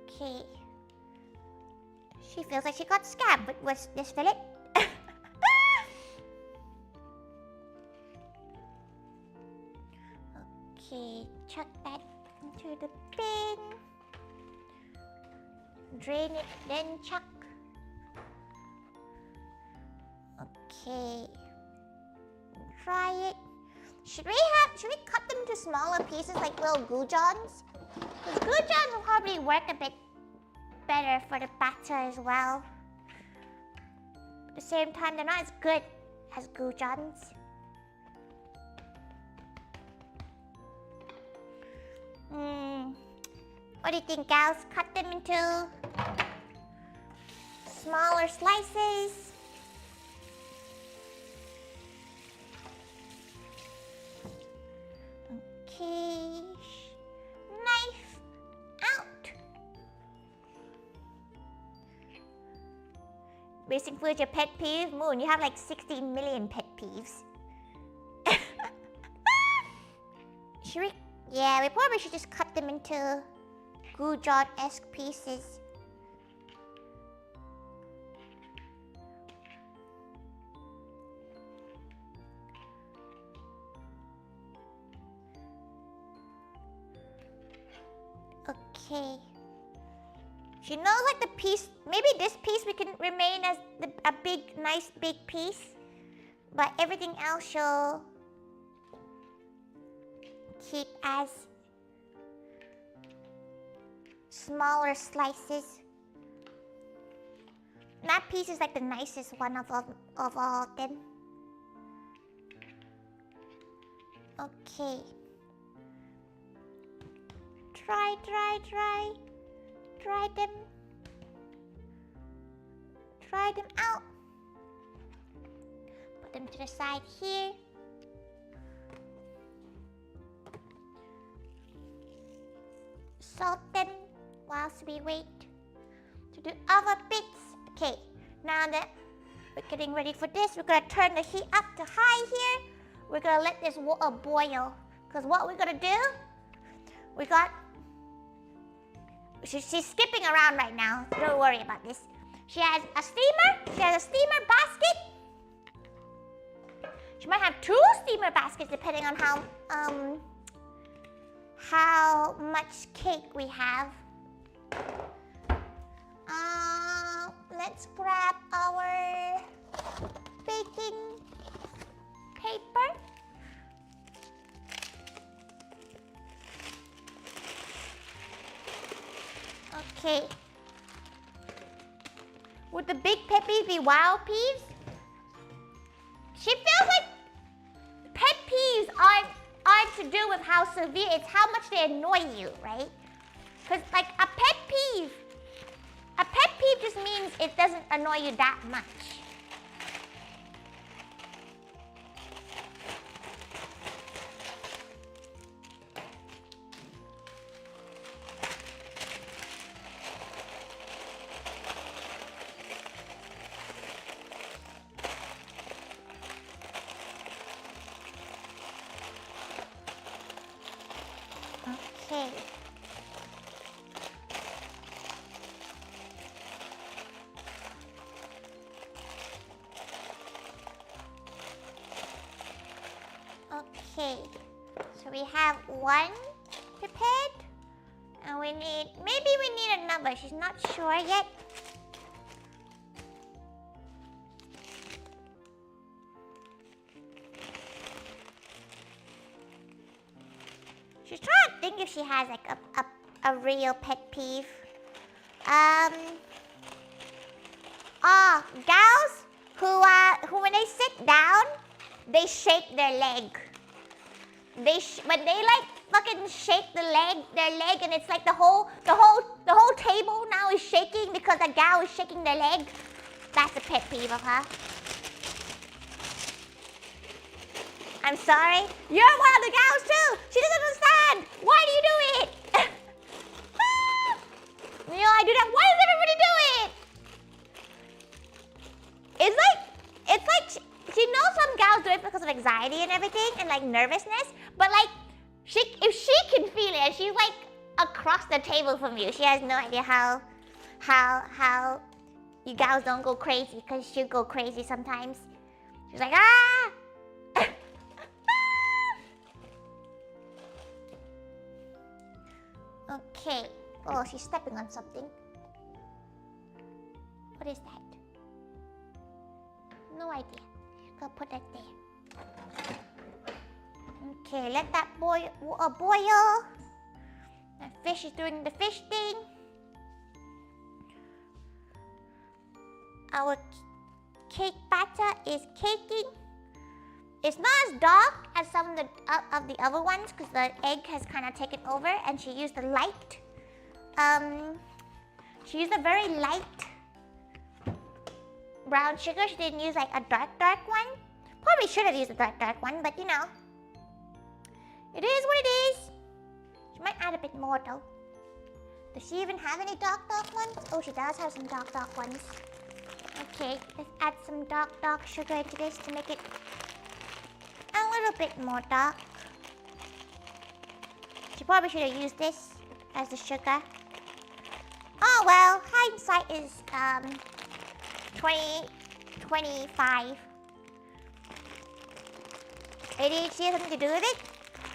Okay. She feels like she got scabbed with this fillet. Okay, chuck that into the bin. Drain it, then chuck. Okay. Try it. Should we cut them into smaller pieces like little goujons? Because goujons will probably work a bit better for the batter as well. At the same time, they're not as good as goujons. What do you think, gals? Cut them into smaller slices. Okay. Knife out. Basic food, your pet peeve? Moon, you have like 60 million pet peeves. Should we? Yeah, we probably should just cut them into goujon-esque pieces. Okay. She knows like the piece, maybe this piece we can remain as a big, nice big piece. But everything else she'll keep as smaller slices. That piece is like the nicest one of all of them. Okay. Try them. Try them out. Put them to the side here. Salt them whilst we wait to do other bits. Okay, now that we're getting ready for this, we're gonna turn the heat up to high here. We're gonna let this water boil. Because what we're gonna do, we got... She's skipping around right now. Don't worry about this. She has a steamer. She has a steamer basket. She might have 2 steamer baskets depending on how much cake we have. Let's grab our baking paper. Okay. Would the big pet peeves be wild peeves? She feels like pet peeves aren't to do with how severe, it's how much they annoy you, right? Because like a pet peeve just means it doesn't annoy you that much. Okay. Okay, so we have one prepared, and maybe we need another. She's not sure yet. She's trying to think if she has like a real pet peeve. Gals who when they sit down, they shake their leg. But they like fucking shake their leg, and it's like the whole table now is shaking because a gal is shaking their leg. That's a pet peeve of her. I'm sorry. You're one of the gals too. She doesn't understand. Why do you do it? I do that. Why does everybody do it? It's like she knows some gals do it because of anxiety and everything and like nervousness, but like if she can feel it, she's like across the table from you. She has no idea how you gals don't go crazy, because she'll go crazy sometimes. She's like, ah! Okay. Oh, she's stepping on something. What is that? No idea. Go put that there. Okay, let that boil. The fish is doing the fish thing. Our cake batter is caking. It's not as dark as some of the other ones because the egg has kind of taken over, and she used a light. She used a very light brown sugar. She didn't use like a dark one. Probably should have used a dark one, but you know, it is what it is. She might add a bit more though. Does she even have any dark ones? Oh, she does have some dark ones. Okay, let's add some dark sugar into this to make it a little bit more dark. She probably should have used this as the sugar. Oh well, hindsight is 2025. Maybe she has something to do with it?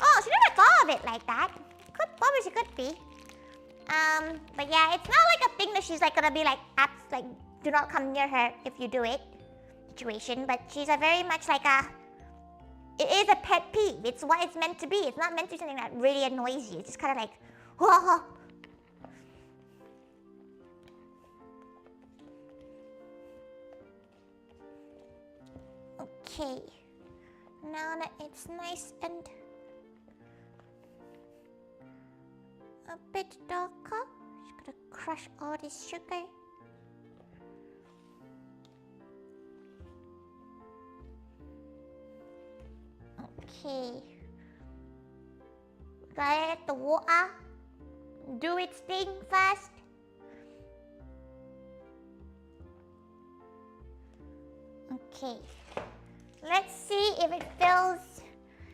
Oh, she never thought of it like that. Probably she could be. But yeah, it's not like a thing that she's like gonna be like, do not come near her if you do it situation. But she's a very much like it is a pet peeve. It's what it's meant to be. It's not meant to be something that really annoys you. It's just kind of like, whoa. Okay. Now that it's nice and a bit darker, just gonna crush all this sugar. Okay. Gotta let the water do its thing first. Okay. Let's see if it fills.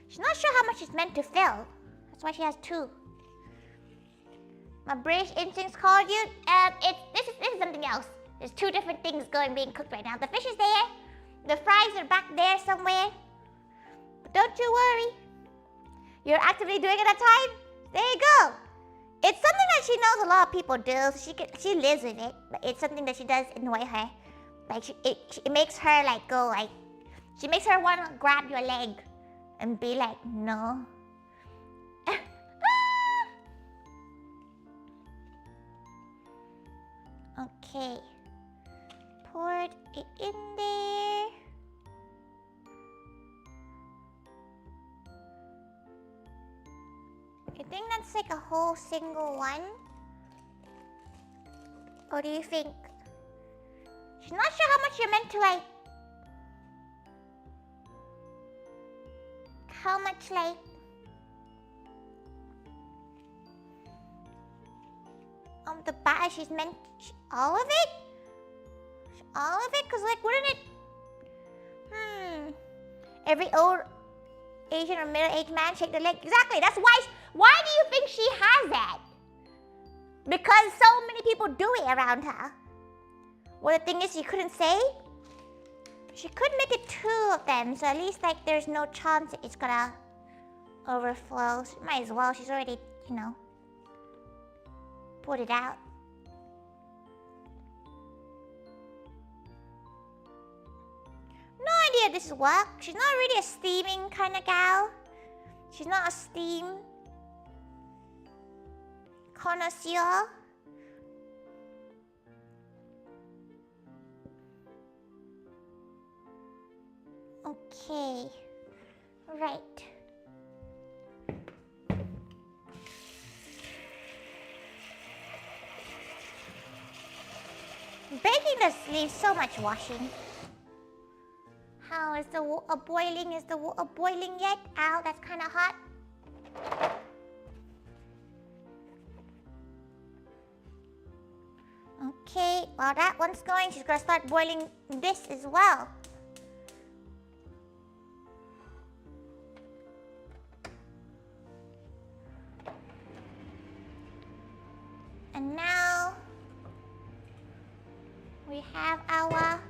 She's not sure how much it's meant to fill. That's why she has two. My British instincts called you. This is something else. There's two different things being cooked right now. The fish is there. The fries are back there somewhere. But don't you worry. You're actively doing it at time. There you go. It's something that she knows a lot of people do. So she lives with it. But it's something that she does annoy her. Like it makes her like go like. She makes her want to grab your leg and be like, no. Okay. Poured it in there. I think that's like a whole single one. Or do you think? She's not sure how much you're meant to like. How much like the batter she's meant all of it? All of it? Cause like wouldn't it every old Asian or middle-aged man shake their leg? Exactly, that's why do you think she has that? Because so many people do it around her. Well, the thing is she couldn't say. She could make it two of them, so at least like there's no chance it's gonna overflow. She might as well. She's already, you know, put it out. No idea if this will work. She's not really a steaming kind of gal. She's not a steam connoisseur. Okay, right. Baking does leave so much washing. How is the water boiling? Is the water boiling yet? Ow, that's kind of hot. Okay, while that one's going, she's gonna start boiling this as well. And now we have our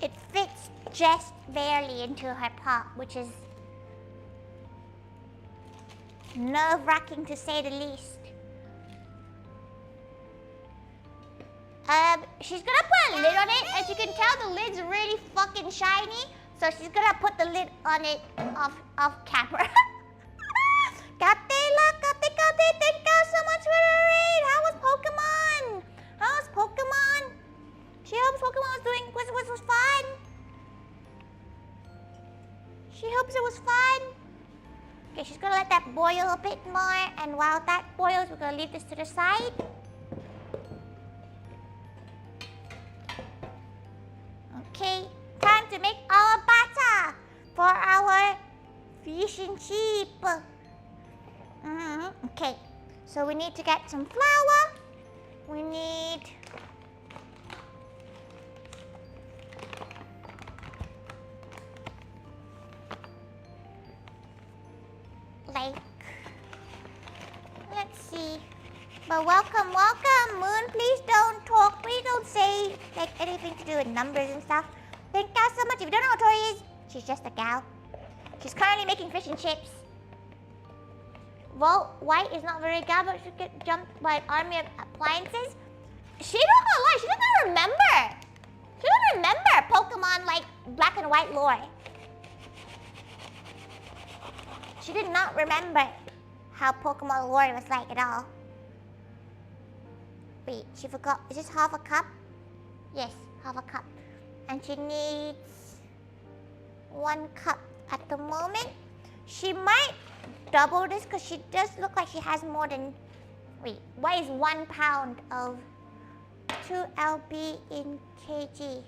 it fits just barely into her pot, which is nerve-wracking to say the least. She's gonna put a lid on it. As you can tell, the lid's really fucking shiny. So she's gonna put the lid on it off camera. Katela, thank you so much for the raid. How was Pokemon? She hopes Pokemon was fun. She hopes it was fun. Okay, she's gonna let that boil a bit more. And while that boils, we're gonna leave this to the side. Okay, time to make our batter for our fish and chip. Okay, so we need to get some flour. We need let's see. But welcome. Moon, please don't talk. Please don't say anything to do with numbers and stuff. Thank you so much. If you don't know what Tori is, she's just a gal. She's currently making fish and chips. Well, White is not very gal, but she get jumped by an army of appliances. She don't know lie. She doesn't remember. She doesn't remember Pokemon like Black and White lore. She did not remember how Pokemon lore was like at all. Wait, she forgot. Is this half a cup? Yes, half a cup. And she needs 1 cup at the moment. She might double this because she does look like she has more than... Wait, what is 1 pound of 2 lb in kg?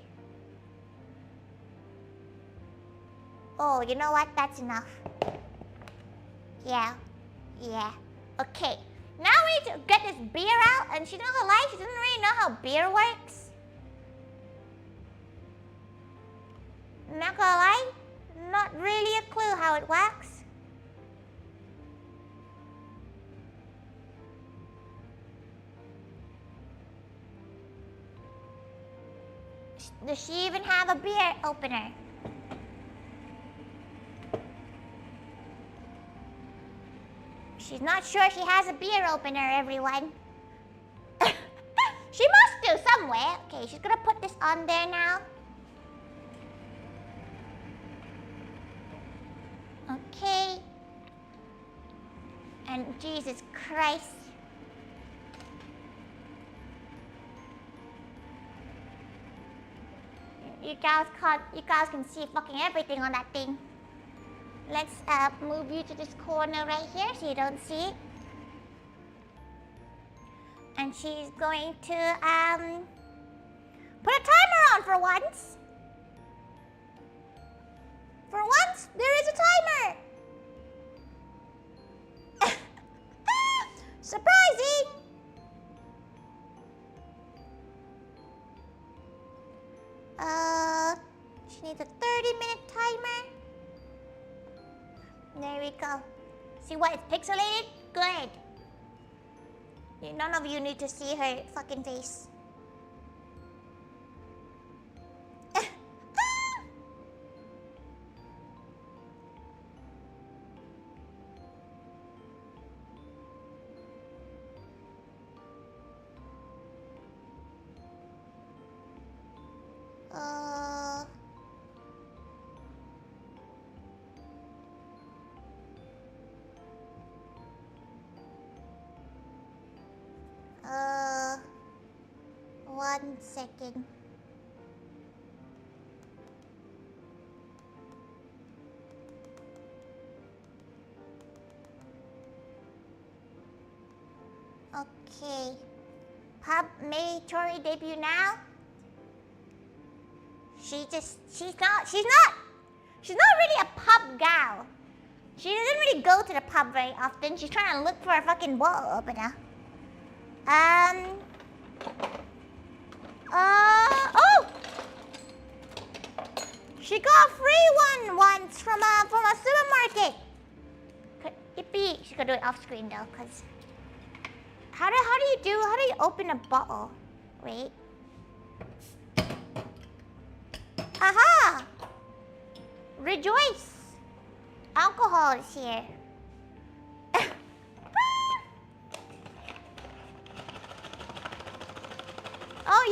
Oh, you know what? That's enough. Yeah. Okay. Now we need to get this beer out, and she's not gonna lie, she doesn't really know how beer works. Not gonna lie, not really a clue how it works. Does she even have a beer opener? She's not sure she has a beer opener, everyone. She must do somewhere. Okay, she's gonna put this on there now. Okay. And Jesus Christ. You guys can see fucking everything on that thing. Let's move you to this corner right here so you don't see it. And she's going to put a timer on for once. For once, there is a timer. Surprising. She needs a 30-minute timer. There we go. See what? It's pixelated? Good. None of you need to see her fucking face. One second. Okay. Pub May Tori debut now? She's not really a pub gal. She doesn't really go to the pub very often. She's trying to look for a fucking bottle opener. Oh! She got a free one once from a supermarket. Yippee! She could do it off screen though, cause how do you open a bottle? Wait. Aha! Rejoice! Alcohol is here. Oh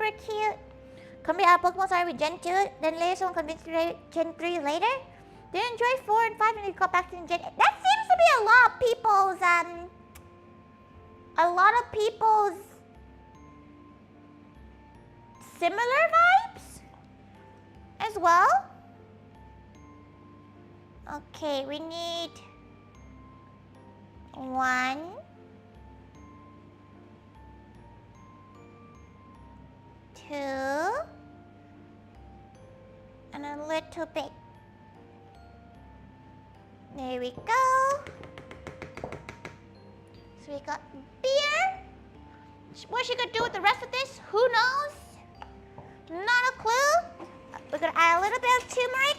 super cute. Complete our Pokemon Story with Gen 2, then later someone convinced Gen 3 later. Then enjoy 4 and 5 and we got back to Gen 8. That seems to be a lot of people's similar vibes as well. Okay, we need 1, 2, and a little bit. There we go. So we got beer. What's she gonna do with the rest of this? Who knows? Not a clue. We're gonna add a little bit of turmeric.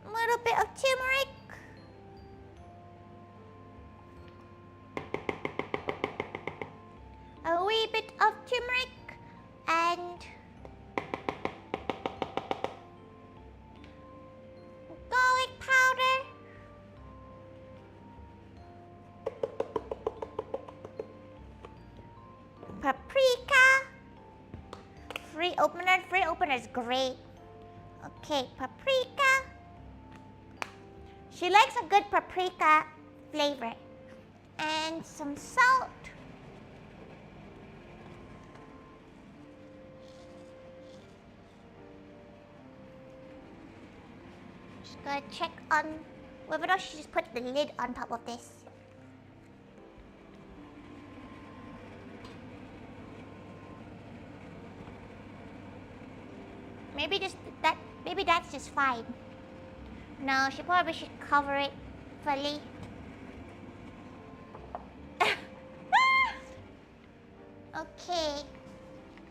A little bit of turmeric. A wee bit of turmeric. And garlic powder. Paprika. Free opener. Free opener is great. Okay, paprika. She likes a good paprika flavor. And some salt. Gotta check on whether or not she just put the lid on top of this. Maybe that's just fine. No, she probably should cover it fully. Okay.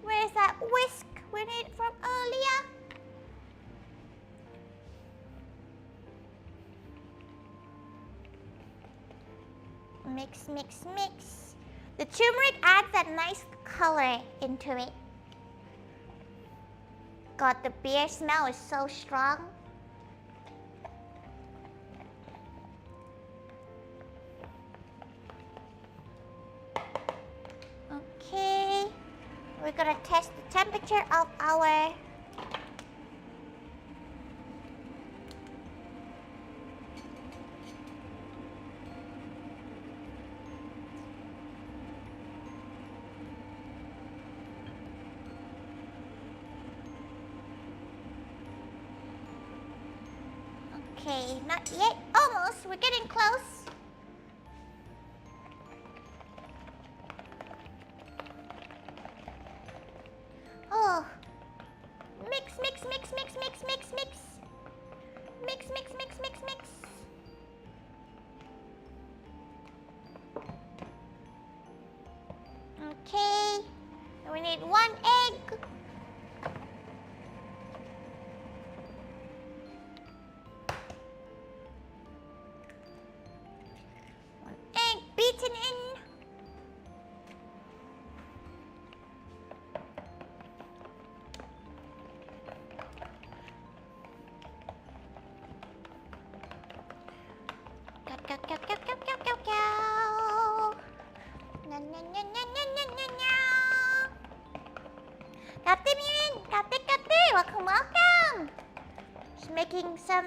Where's that whisk we need from earlier? Mix, mix, mix. The turmeric adds that nice color into it. God, the beer smell is so strong. Okay. We're gonna test the temperature of our Okay, not yet. Almost. We're getting close. Oh. Mix, mix, mix, mix, mix, mix, mix. Mix, mix, mix, mix, mix. Okay. And we need 1 egg. Beaten in. Cow, cow, cow, cow, cow, cow, cow, cow. Na, na, na, na, na, na, na, na. Captain Murin, Captain, welcome, welcome. Just making some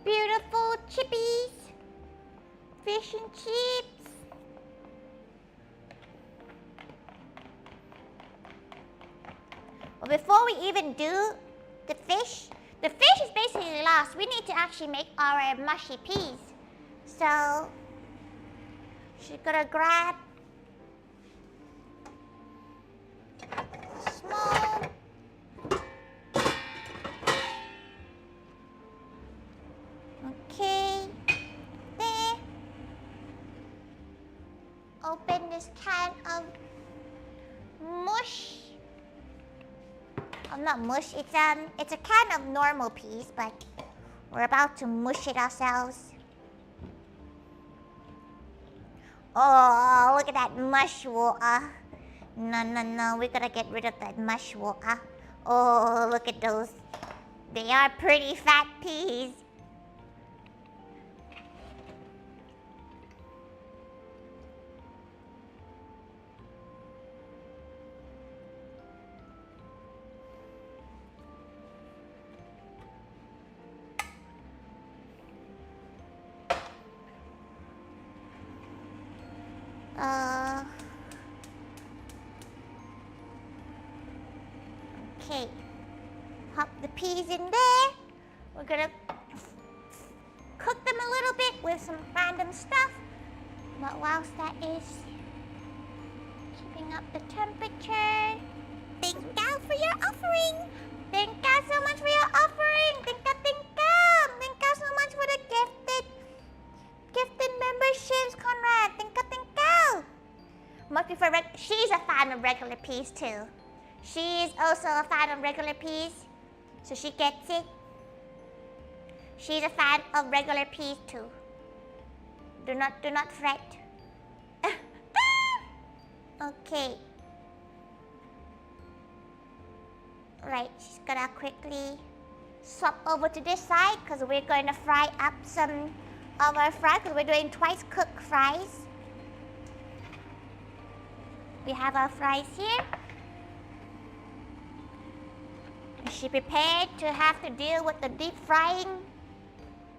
beautiful chippies. Fish and chips. Well, before we even do the fish is basically lost. We need to actually make our mushy peas. So, she's gonna grab small okay. Open this can of mush. Oh, not mush. It's a can of normal peas, but we're about to mush it ourselves. Oh, look at that mush water. No, we gotta get rid of that mush water. Oh, look at those. They are pretty fat peas. Okay. Pop the peas in there. We're gonna cook them a little bit with some random stuff. But whilst that is keeping up the temperature. Thank you for your offering. Thank you so much for your offering. Thank you, thank you. Thank you so much for the gifted memberships, Conrad. Thank you, thank you. Must be for she's a fan of regular peas too. She's also a fan of regular peas, so she gets it. She's a fan of regular peas too. Do not fret. Okay. Right, she's gonna quickly swap over to this side because we're going to fry up some of our fries because we're doing twice cooked fries. We have our fries here. Is she prepared to have to deal with the deep frying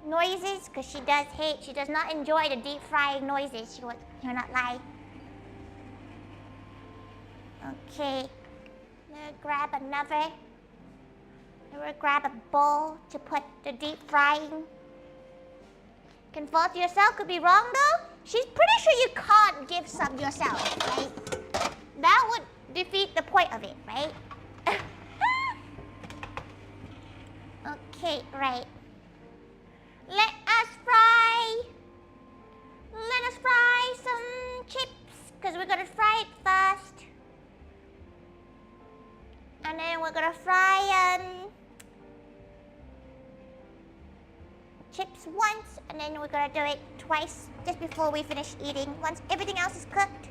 noises? Because she does not enjoy the deep frying noises. She will not lie. Okay. Grab another. We'll grab a bowl to put the deep frying. Can fault yourself, could be wrong though. She's pretty sure you can't give some yourself, right? That would defeat the point of it, right? Okay, right. Let us fry some chips because we're gonna fry it first. And then we're gonna fry chips once, and then we're gonna do it twice just before we finish eating. Once everything else is cooked,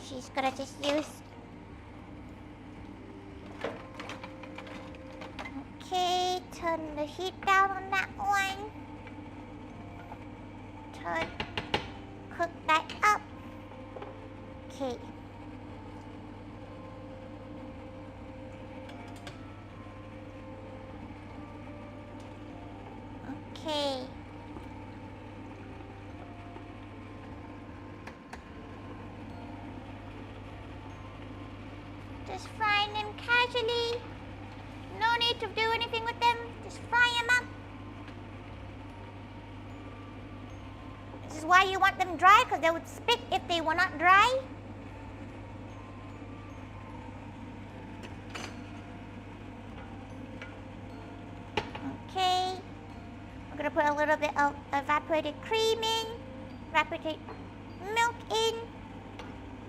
she's gonna just use. Okay, turn the heat down on that one. Cook that up. Okay. Okay. Just frying them casually. No need to do anything with them. Just fry them up. This is why you want them dry, because they would spit if they were not dry. Okay. We're going to put a little bit of evaporated cream in. Evaporated milk in.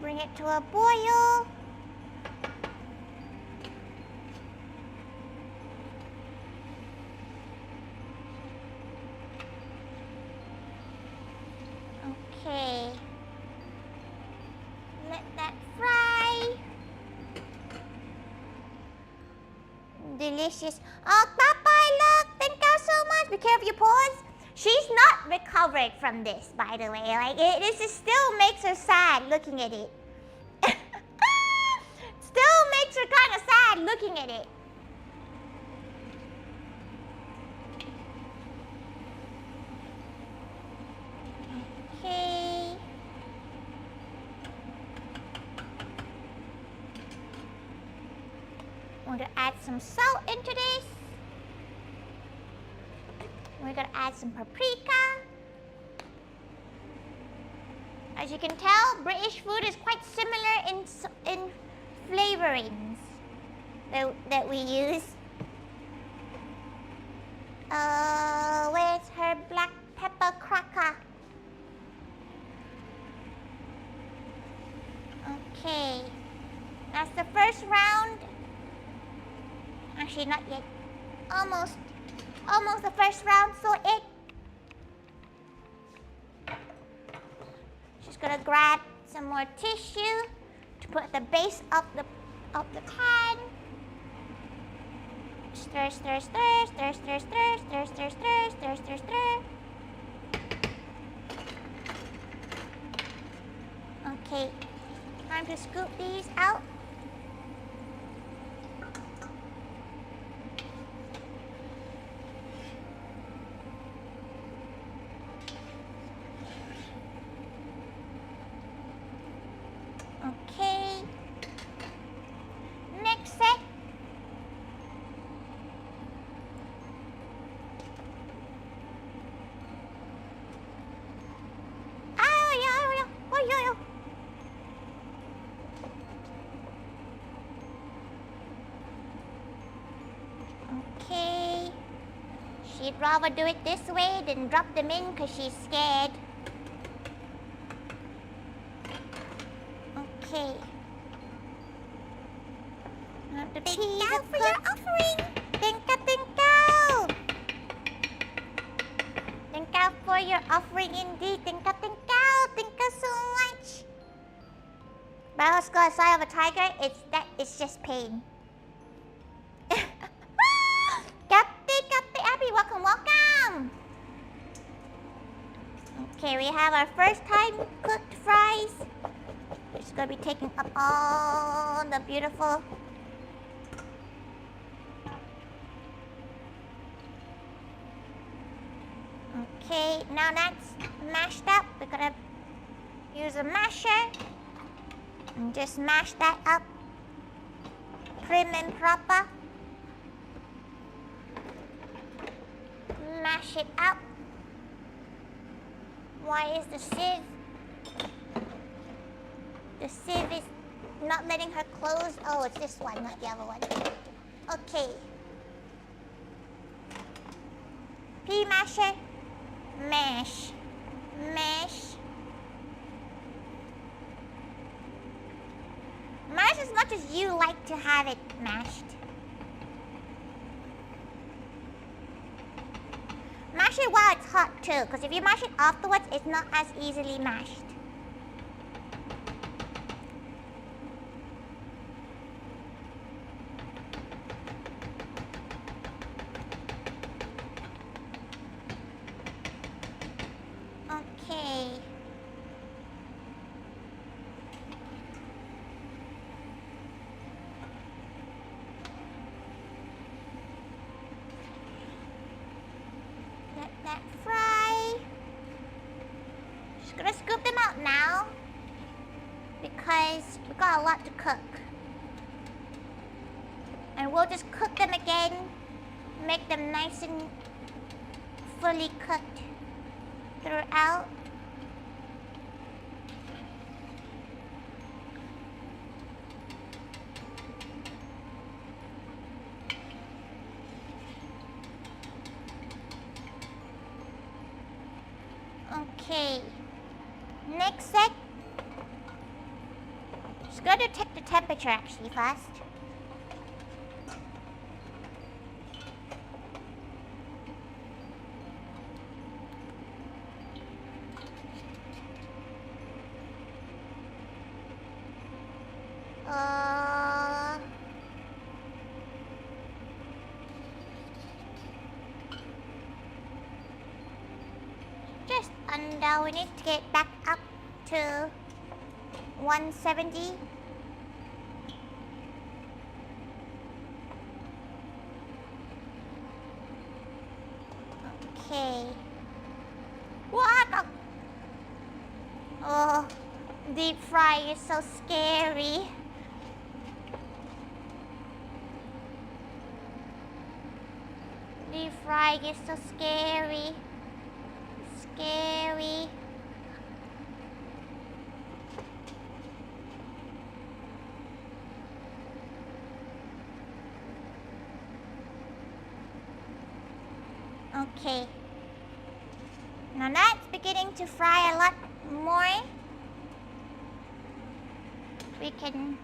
Bring it to a boil. Okay. Let that fry. Delicious. Oh, Popeye, look! Thank you so much. Be careful your paws. She's not recovered from this, by the way. Like, this is still makes her sad looking at it. Still makes her kind of sad looking at it. Okay. We're gonna add some salt into this. We're gonna add some paprika. As you can tell, British food is quite similar in flavorings that we use. Where's her black pepper cracker? Okay, that's the first round. Actually, not yet. Almost the first round. So she's gonna grab some more tissue to put at the base of the pan. Stir, stir, stir, stir, stir, stir, stir, stir, stir, stir, stir, stir. Okay, time to scoop these out. She'd rather do it this way than drop them in because she's scared. Okay. Thank you for your offering. Thank you. Thank you for your offering indeed. Thank you so much. But let's go outside of a tiger. It's just pain. Captain Abby, welcome. Okay, we have our first time cooked fries. It's gonna be taking up all the beautiful. Okay, now that's mashed up. We're gonna use a masher and just mash that up prim and proper. Mash it up. Why is the sieve? The sieve is not letting her close. Oh, it's this one, not the other one. Okay. Pea masher. Mash. Mash as much as you like to have it mashed. Mash it while it's hot too, because if you mash it afterwards, it's not as easily mashed. Okay. Let that fry. Just gonna scoop them out now because we got a lot to cook. And we'll just cook them again, make them nice and fully cooked throughout. Okay, next set. Just going to check the temperature actually first. Just under, we need to get back up to 170. Okay. What? Oh, deep fry is so scary. Deep fry is so scary. Scary. Okay. Now that's beginning to fry a lot more. We can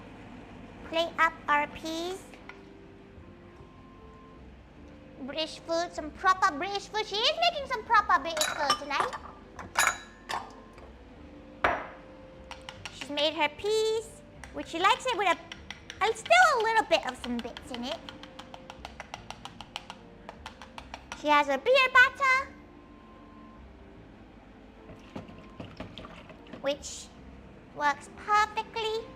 plate up our peas. British food, some proper British food. She is making some proper British food tonight. She's made her peas, which she likes it with still a little bit of some bits in it. She has her beer butter, which works perfectly.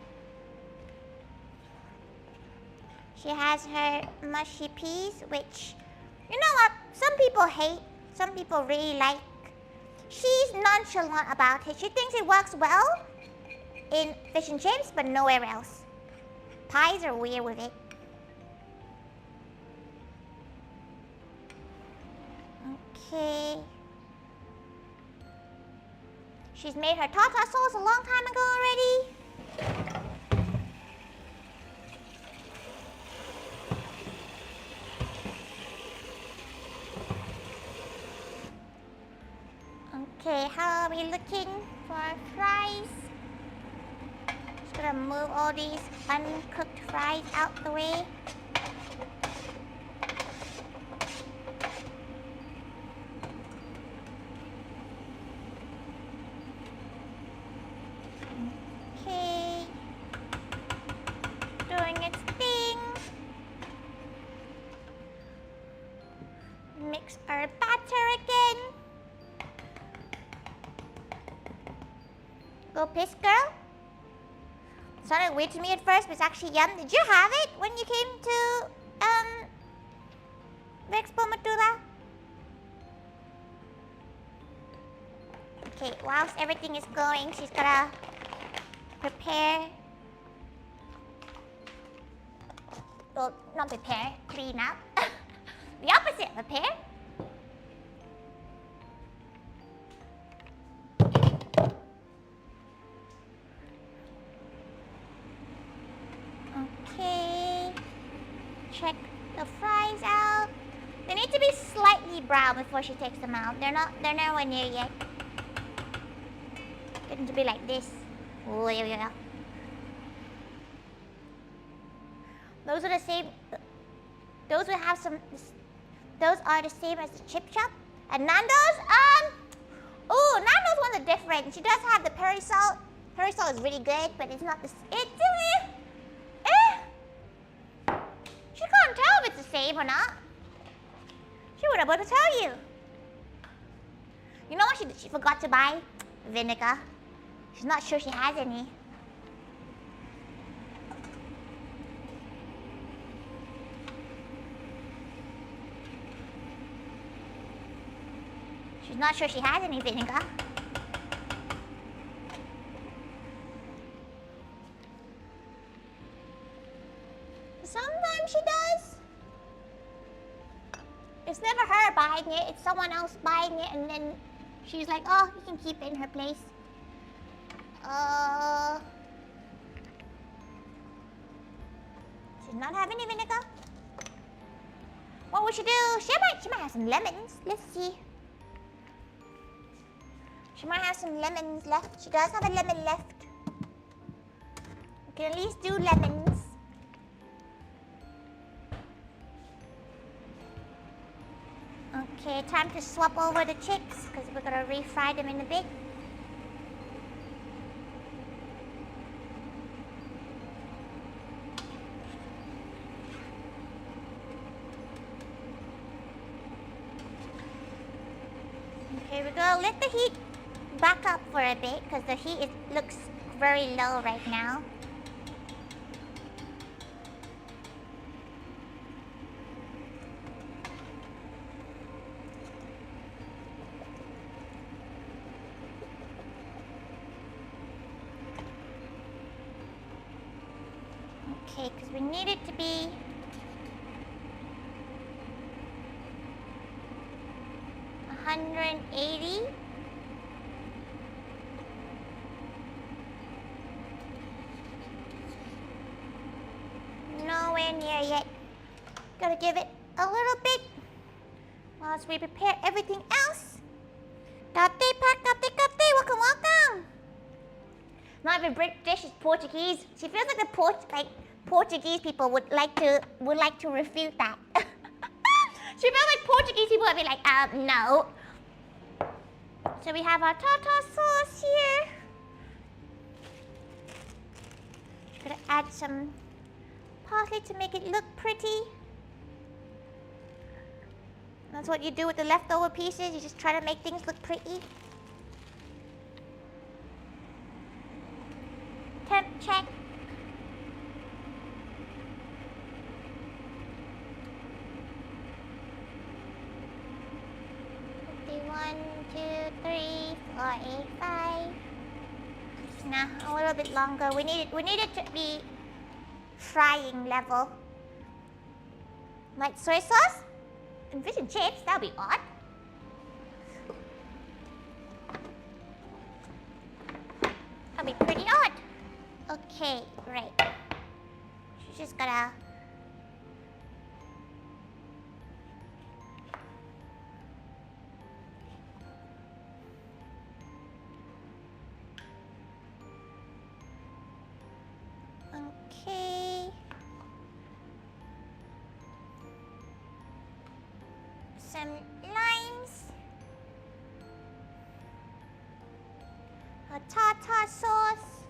She has her mushy peas, which, you know what, some people hate, some people really like. She's nonchalant about it. She thinks it works well in fish and chips, but nowhere else. Pies are weird with it. Okay. She's made her tartar sauce a long time ago already. Okay, how are we looking for fries? Just gonna move all these uncooked fries out the way. Okay. Doing its thing. Mix our batter again. Go piss, girl. It sounded weird to me at first, but it's actually yum. Did you have it when you came to the Expo Matula? Okay, whilst everything is going, she's gonna prepare. Well, not prepare, clean up. The opposite, prepare. Okay. Check the fries out. They need to be slightly brown before she takes them out. They're nowhere near yet. Get them to be like this. Oh, there we go. Those are the same. Those will have some. Those are the same as the chip shop. And Nando's, oh, Nando's ones are different. She does have the peri salt. Peri salt is really good, but it's not the. She can't tell if it's the same or not. She would have able to tell you. You know what she forgot to buy? Vinegar. She's not sure she has any. She's not sure she has any vinegar. Sometimes she does. It's never her buying it, it's someone else buying it, and then she's like, oh, you can keep it in her place. She's not having any vinegar. What would she do? She might have some lemons. Let's see. She might have some lemons left. She does have a lemon left. We can at least do lemons. Okay, time to swap over the chips because we're gonna refry them in a bit. Okay, we're gonna let the heat back up for a bit because the heat looks very low right now. Okay, because we need it to be 180. Nowhere near yet. Gotta give it a little bit whilst we prepare everything else. Welcome, welcome. Not even British, it's Portuguese. She feels like the Portuguese people would like to refute that. She feels like Portuguese people would be like, no. So we have our tartar sauce here. Gonna add some parsley to make it look pretty. That's what you do with the leftover pieces. You just try to make things look pretty. Temp check. One, 2, 3, 4, 8, 5. Nah, a little bit longer. We need it to be frying level. Like soy sauce and fish and chips. That'll be odd. That'll be pretty odd. Okay, right. She's just gotta. Okay. Some limes. Her tartar sauce.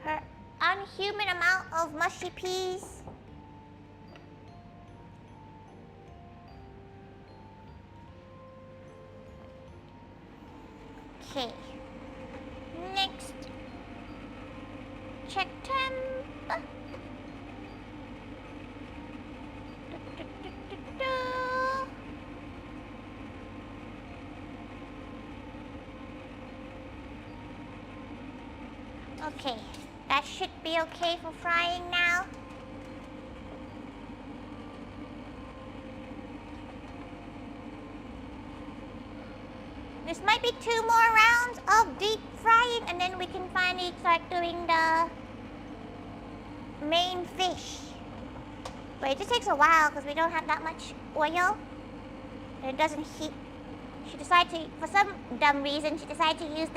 Her unhuman amount of mushy peas. Okay. Next. Check temp. Okay, that should be okay for frying now. This might be 2 more rounds of deep frying and then we can finally start doing the main fish. But it just takes a while because we don't have that much oil. And it doesn't heat. She decided to, for some dumb reason, she decided to use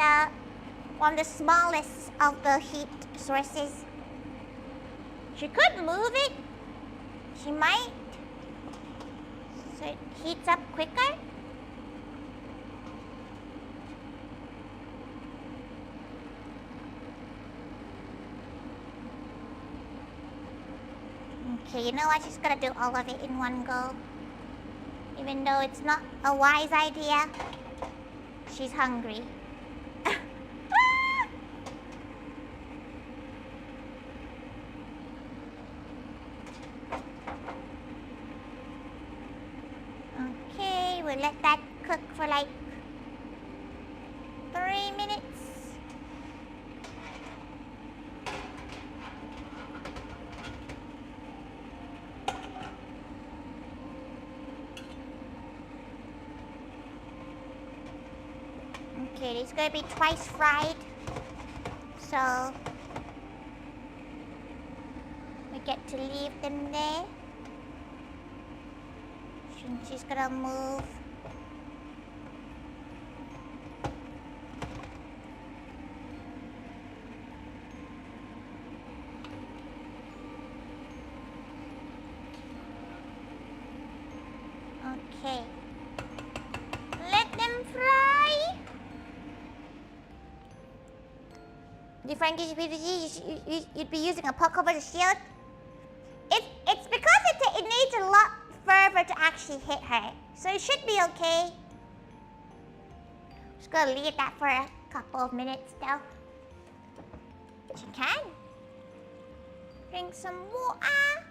one of the smallest of the heat sources. She could move it. She might. So it heats up quicker. Okay, you know what? She's gonna do all of it in one go. Even though it's not a wise idea. She's hungry. Okay, we'll let that cook for like 3 minutes. Okay, it's gonna be twice fried. So we get to leave them there. She's gonna move. Okay. Let them fry. Different you'd be using a pot over the shield. It's because it needs a lot further to actually hit her. So it should be okay. Just gonna leave that for a couple of minutes though. She can. Drink some water.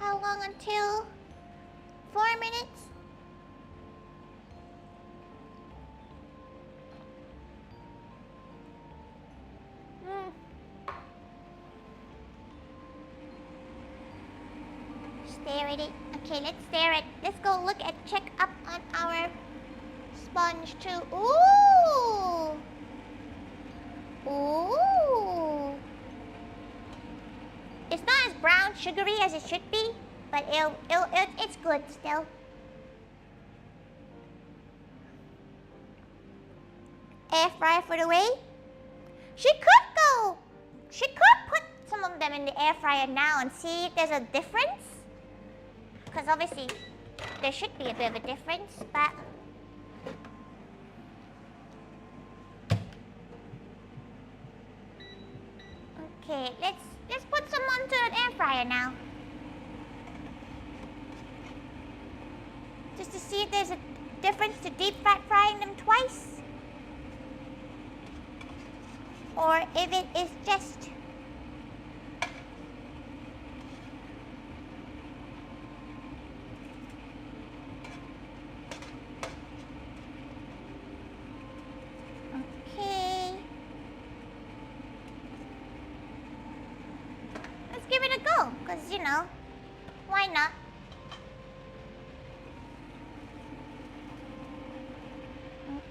How long until 4 minutes? Stare at it. Okay, let's stare at. Let's go look at. Check up on our sponge too. Ooh. Ooh. It's not as brown sugary as it should be, but it's good still. Air fry for the way. She could put some of them in the air fryer now and see if there's a difference. Because obviously there should be a bit of a difference, but okay, let's put some onto an air fryer now. Just to see if there's a difference to deep fat frying them twice. Or if it is just okay. Let's give it a go, because you know, why not?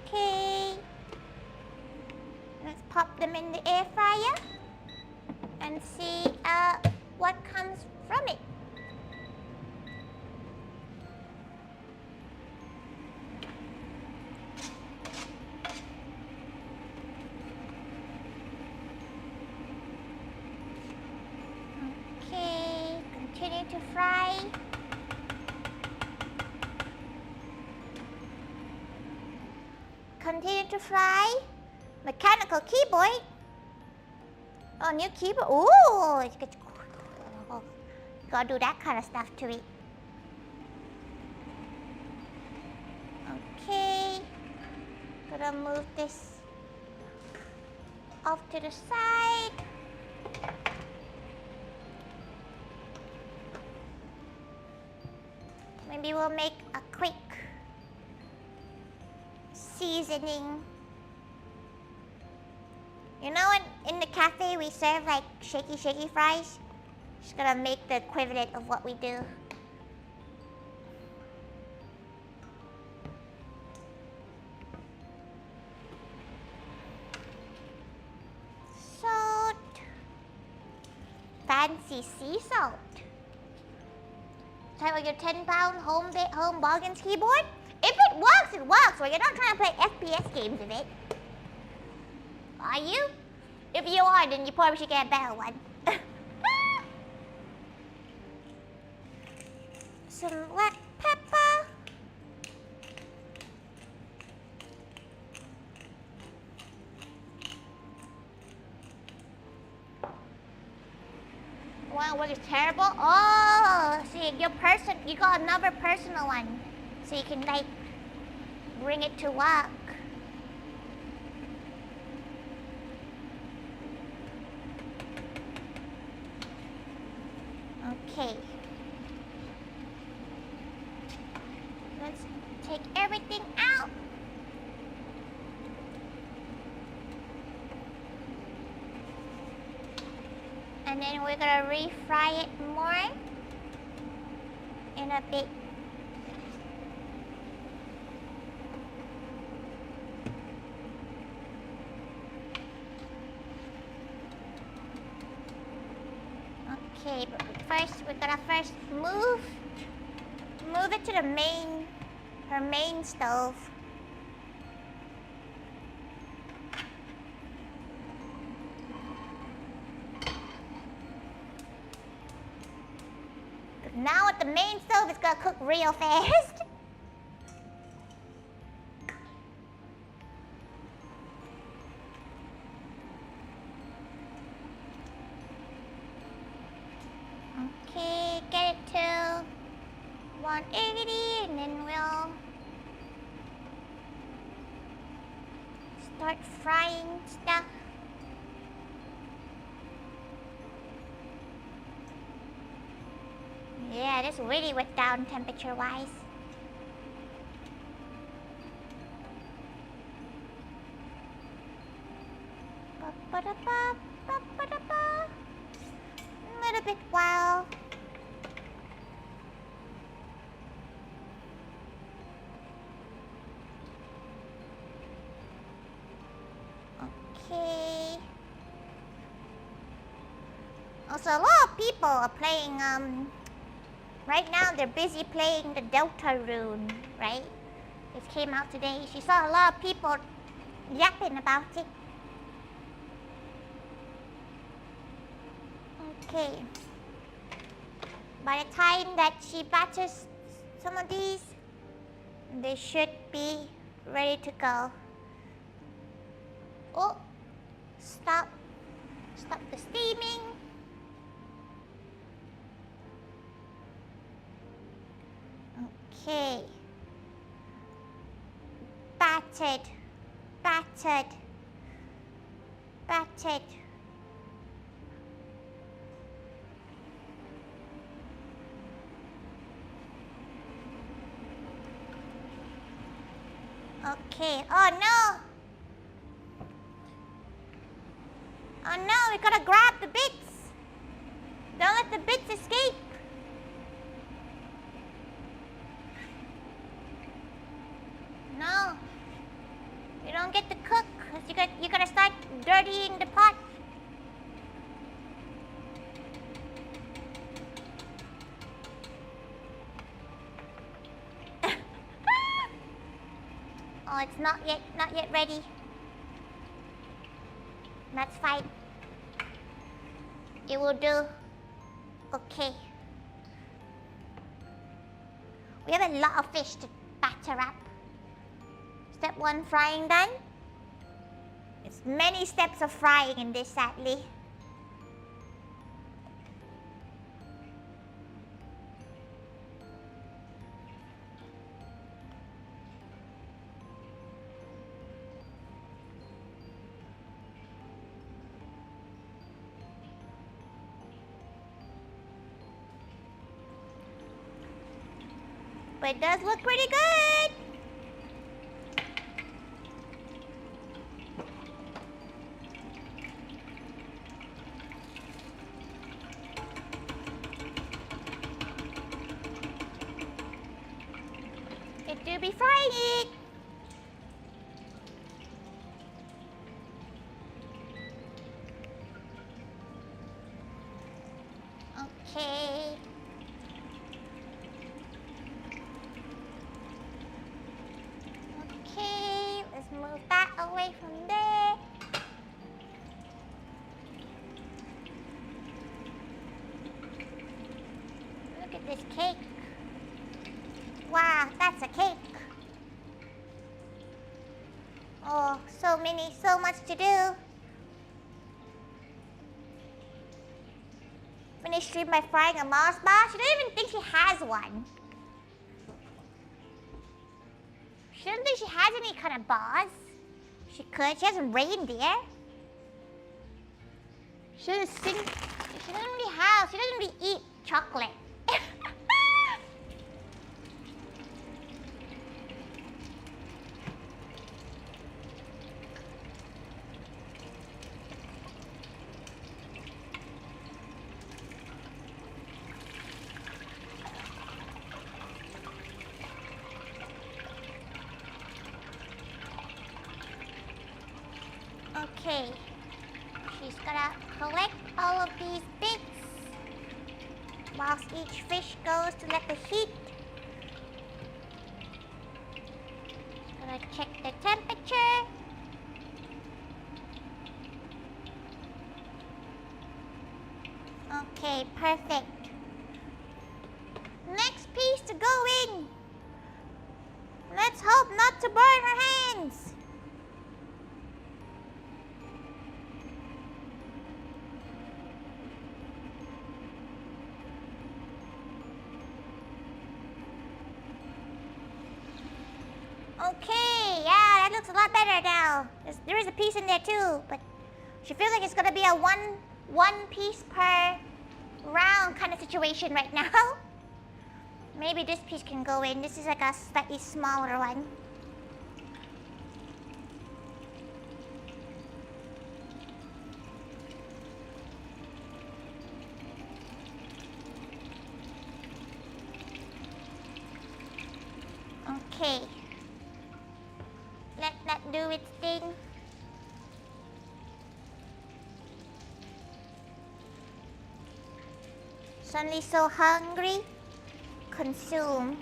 Okay. Let's pop them in the air fryer and see what comes from it. to fry. Continue to fry. Mechanical keyboard. Oh, new keyboard. Ooh, gotta do that kind of stuff to it. Okay. Gonna move this off to the side. Maybe we'll make a quick seasoning. You know, in the cafe we serve like shaky fries? Just gonna make the equivalent of what we do. Salt. Fancy sea salt. Try with your 10-pound home bargains keyboard? If it works, it works. Well, you're not trying to play FPS games with it. Are you? If you are, then you probably should get a better one. Some black pepper. Wow, what is terrible? Oh, see, you got another personal one. So you can, like, bring it to work. Okay. Let's take everything out. And then we're gonna refry it more in a bit. Okay, but we're gonna first move it to her main stove. Now at the main stove, it's gonna cook real fast. Okay, get it to 180 and then we'll start frying stuff. Yeah, this really went down temperature-wise. A little bit while. Okay. Also, a lot of people are playing, right now they're busy playing the Deltarune, right? It came out today. She saw a lot of people yapping about it. Okay. By the time that she batches some of these, they should be ready to go. Oh, stop the steaming. Okay. Battered. Okay. Oh no! Oh no, we gotta grab the bits! Don't let the bits escape! No. You don't get to cook, because you gotta start dirtying the pot. Oh, it's not yet ready. That's fine. It will do. Okay. We have a lot of fish to batter up. Step 1 frying done. It's many steps of frying in this, sadly. But it does look pretty good. It do be frying it. Okay. Okay, let's move that away from there. Look at this cake. Wow, that's a cake. Oh, so much to do. Finish stream by frying a Mars bar. She doesn't even think she has one. She doesn't think she has any kind of bars. She could. She has a reindeer. She doesn't really have. She doesn't really eat chocolate. Okay, she's gonna collect all of these bits whilst each fish goes to let the heat. She's gonna check the temperature. Okay, perfect. Next piece to go in. Let's hope not to burn her hands. Okay, yeah, that looks a lot better now. There is a piece in there too, but she feels like it's gonna be a one piece per round kind of situation right now. Maybe this piece can go in. This is like a slightly smaller one. Okay. Let that do its thing. Suddenly so hungry. Consume.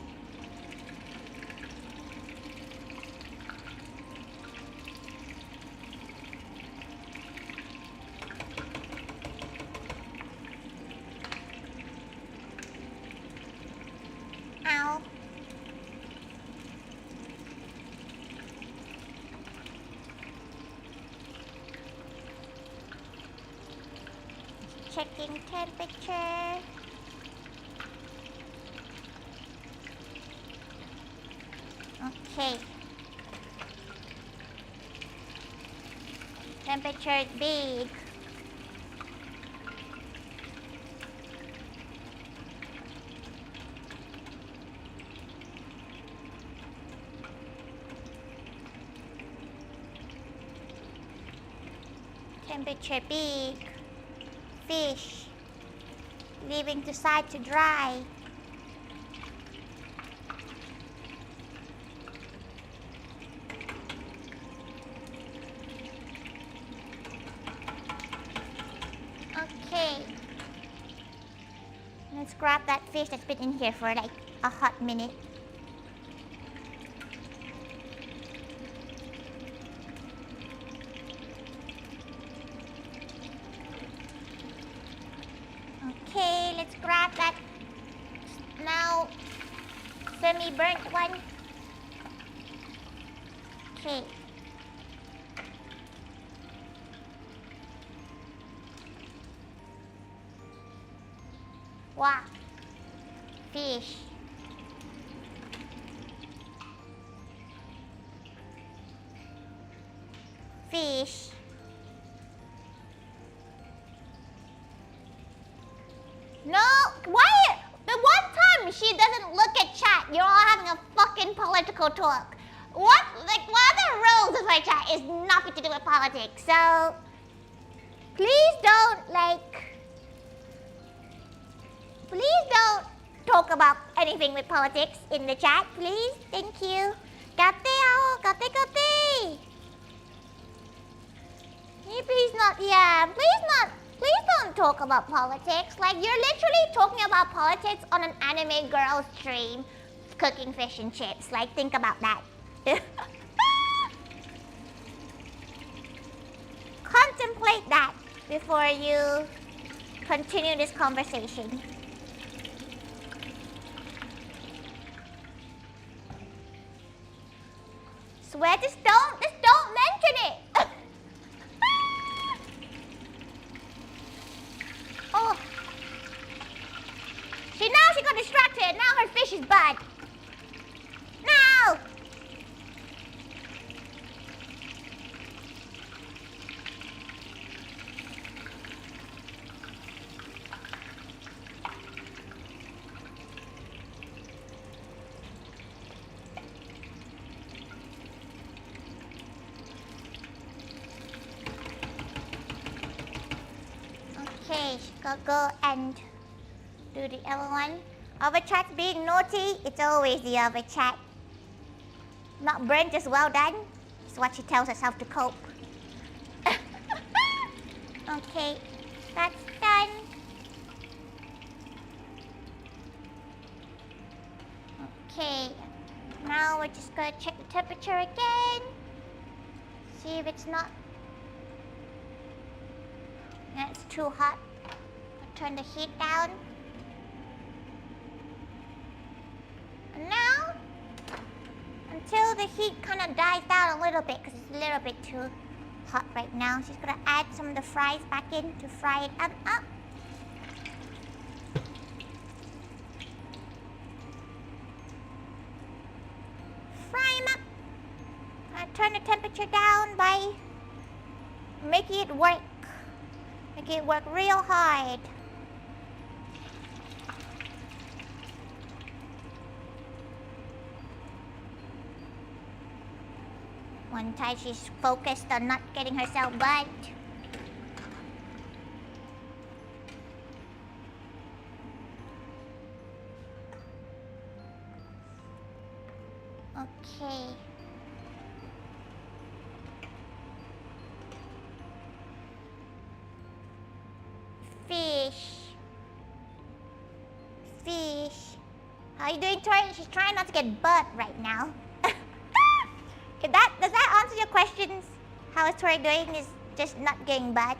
Ow. Checking temperature. Okay. Temperature is big. Temperature big. Fish. Leaving the side to dry. Okay. Let's grab that fish that's been in here for like a hot minute. Okay, let's grab that. Now semi-burnt one. Okay. Wow. Fish. Fish. No, why? The one time she doesn't look at chat, you're all having a fucking political talk. What? Like, one of the rules of my chat is nothing to do with politics, so please don't, please don't talk about anything with politics in the chat, please. Thank you. Kate ako, kate. Can you please not, please don't talk about politics. Like, you're literally talking about politics on an anime girl stream cooking fish and chips. Like, think about that. Contemplate that before you continue this conversation. Swear, just don't mention it. Oh. She got distracted. Now her fish is bad. No! Okay, go and do the other one. Other chat's being naughty. It's always the other chat. Not burnt, just well done. It's what she tells herself to cope. Okay, that's done. Okay, now we're just gonna check the temperature again. See if it's not... Yeah, it's too hot. I'll turn the heat down. And now, until the heat kind of dies down a little bit, because it's a little bit too hot right now, she's gonna add some of the fries back in to fry it up. Fry them up. I turn the temperature down by making it work. Make it work real hard. One time she's focused on not getting herself burnt. Okay. Fish. How are you doing, Tori? She's trying not to get burnt right now. Does that answer your questions? How is Tori doing? Is just not getting burnt.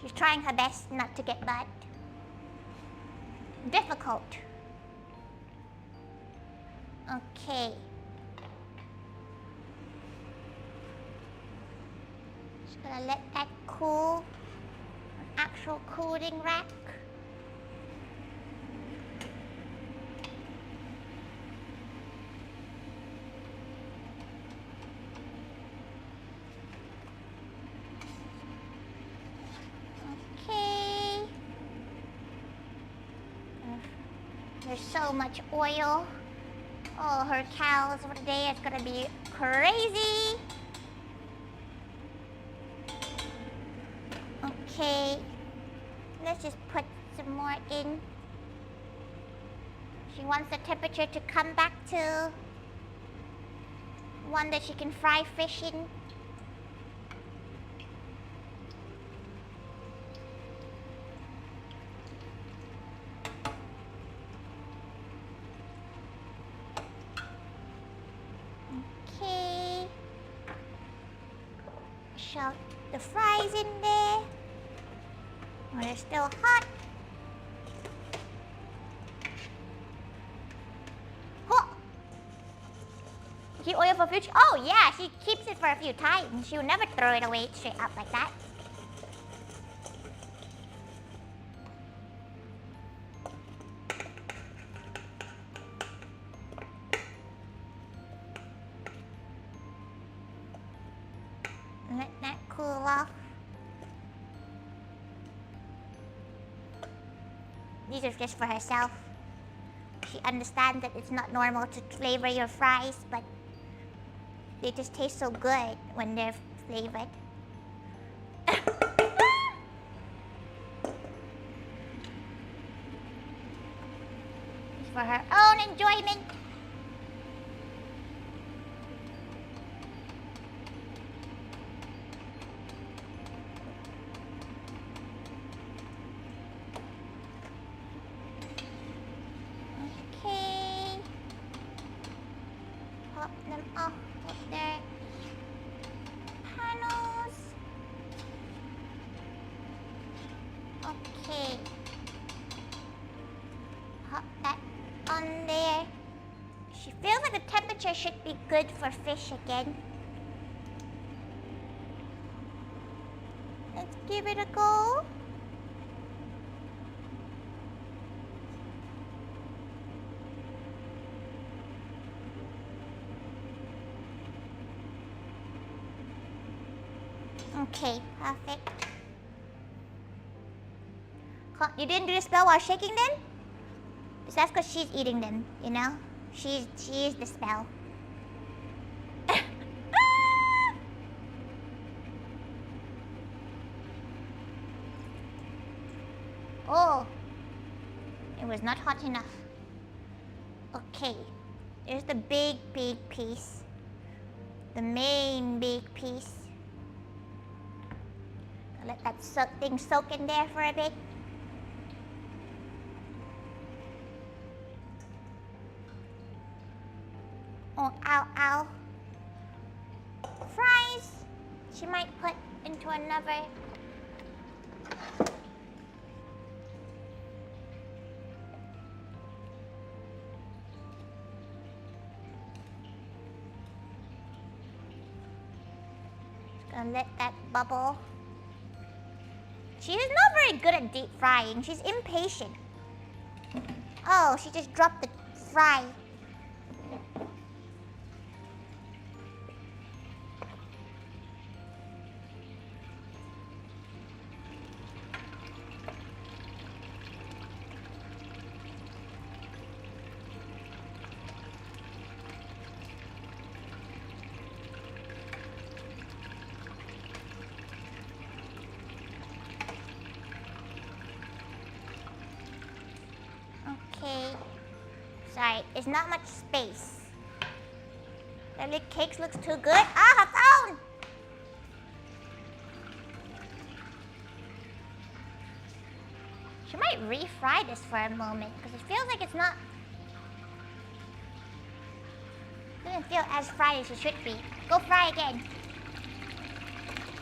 She's trying her best not to get burnt. Difficult. Okay. Just gonna let that cool. An actual cooling rack. Okay. There's so much oil. Oh, her cows for the day is gonna be crazy. Okay, let's just put some more in. She wants the temperature to come back to one that she can fry fish in. Okay, shove the fries in there. Oh, they're still hot. Keep oil for future. Oh yeah, she keeps it for a few times. She'll never throw it away straight up like that. Let that cool off. These are just for herself. She understands that it's not normal to flavor your fries, but they just taste so good when they're flavored. It's for her own enjoyment. Okay. Pop them off of their panels. Okay. Pop that on there. She feels like the temperature should be good for fish again. Let's give it a go. Okay, perfect. You didn't do the spell while shaking them? That's because she's eating them, you know? She is the spell. Oh, it was not hot enough. Okay, here's the big piece. The main big piece. I'll let that thing soak in there for a bit. Oh, ow, ow. Fries. She might put into another. Just gonna let that bubble. She is not very good at deep frying. She's impatient. Oh, she just dropped the fry. Okay. Sorry, it's not much space. The little cakes looks too good. Ah, her phone! She might refry this for a moment because it feels like it's not. Doesn't feel as fried as it should be. Go fry again.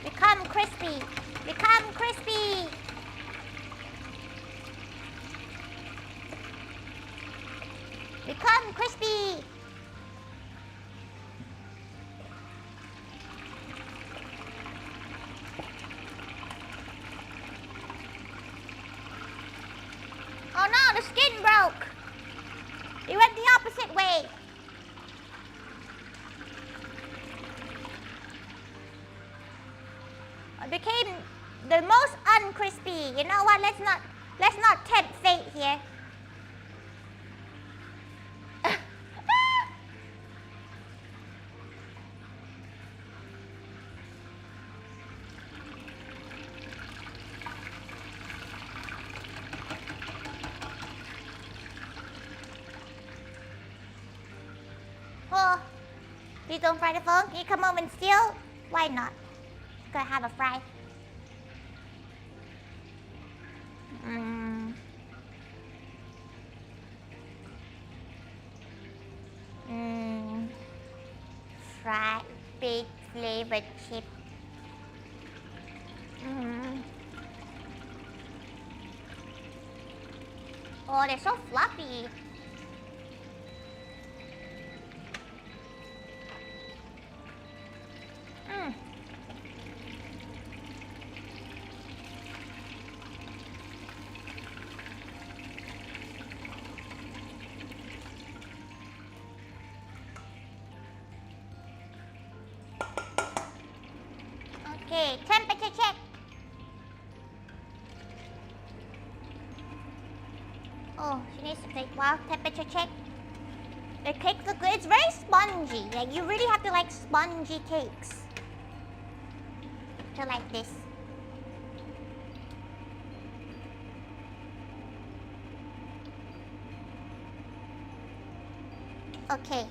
Become crispy. Become crispy. Become crispy! Oh no, the skin broke! It went the opposite way! It became the most uncrispy. You know what? Let's not tempt fate here. Oh, please don't fry the phone. Can you come over and steal? Why not? Gonna have a fry. Fried big flavored chip. Oh, they're so fluffy. Oh, she needs to take wow temperature check. The cakes look good. It's very spongy. Like you really have to like spongy cakes to like this. Okay.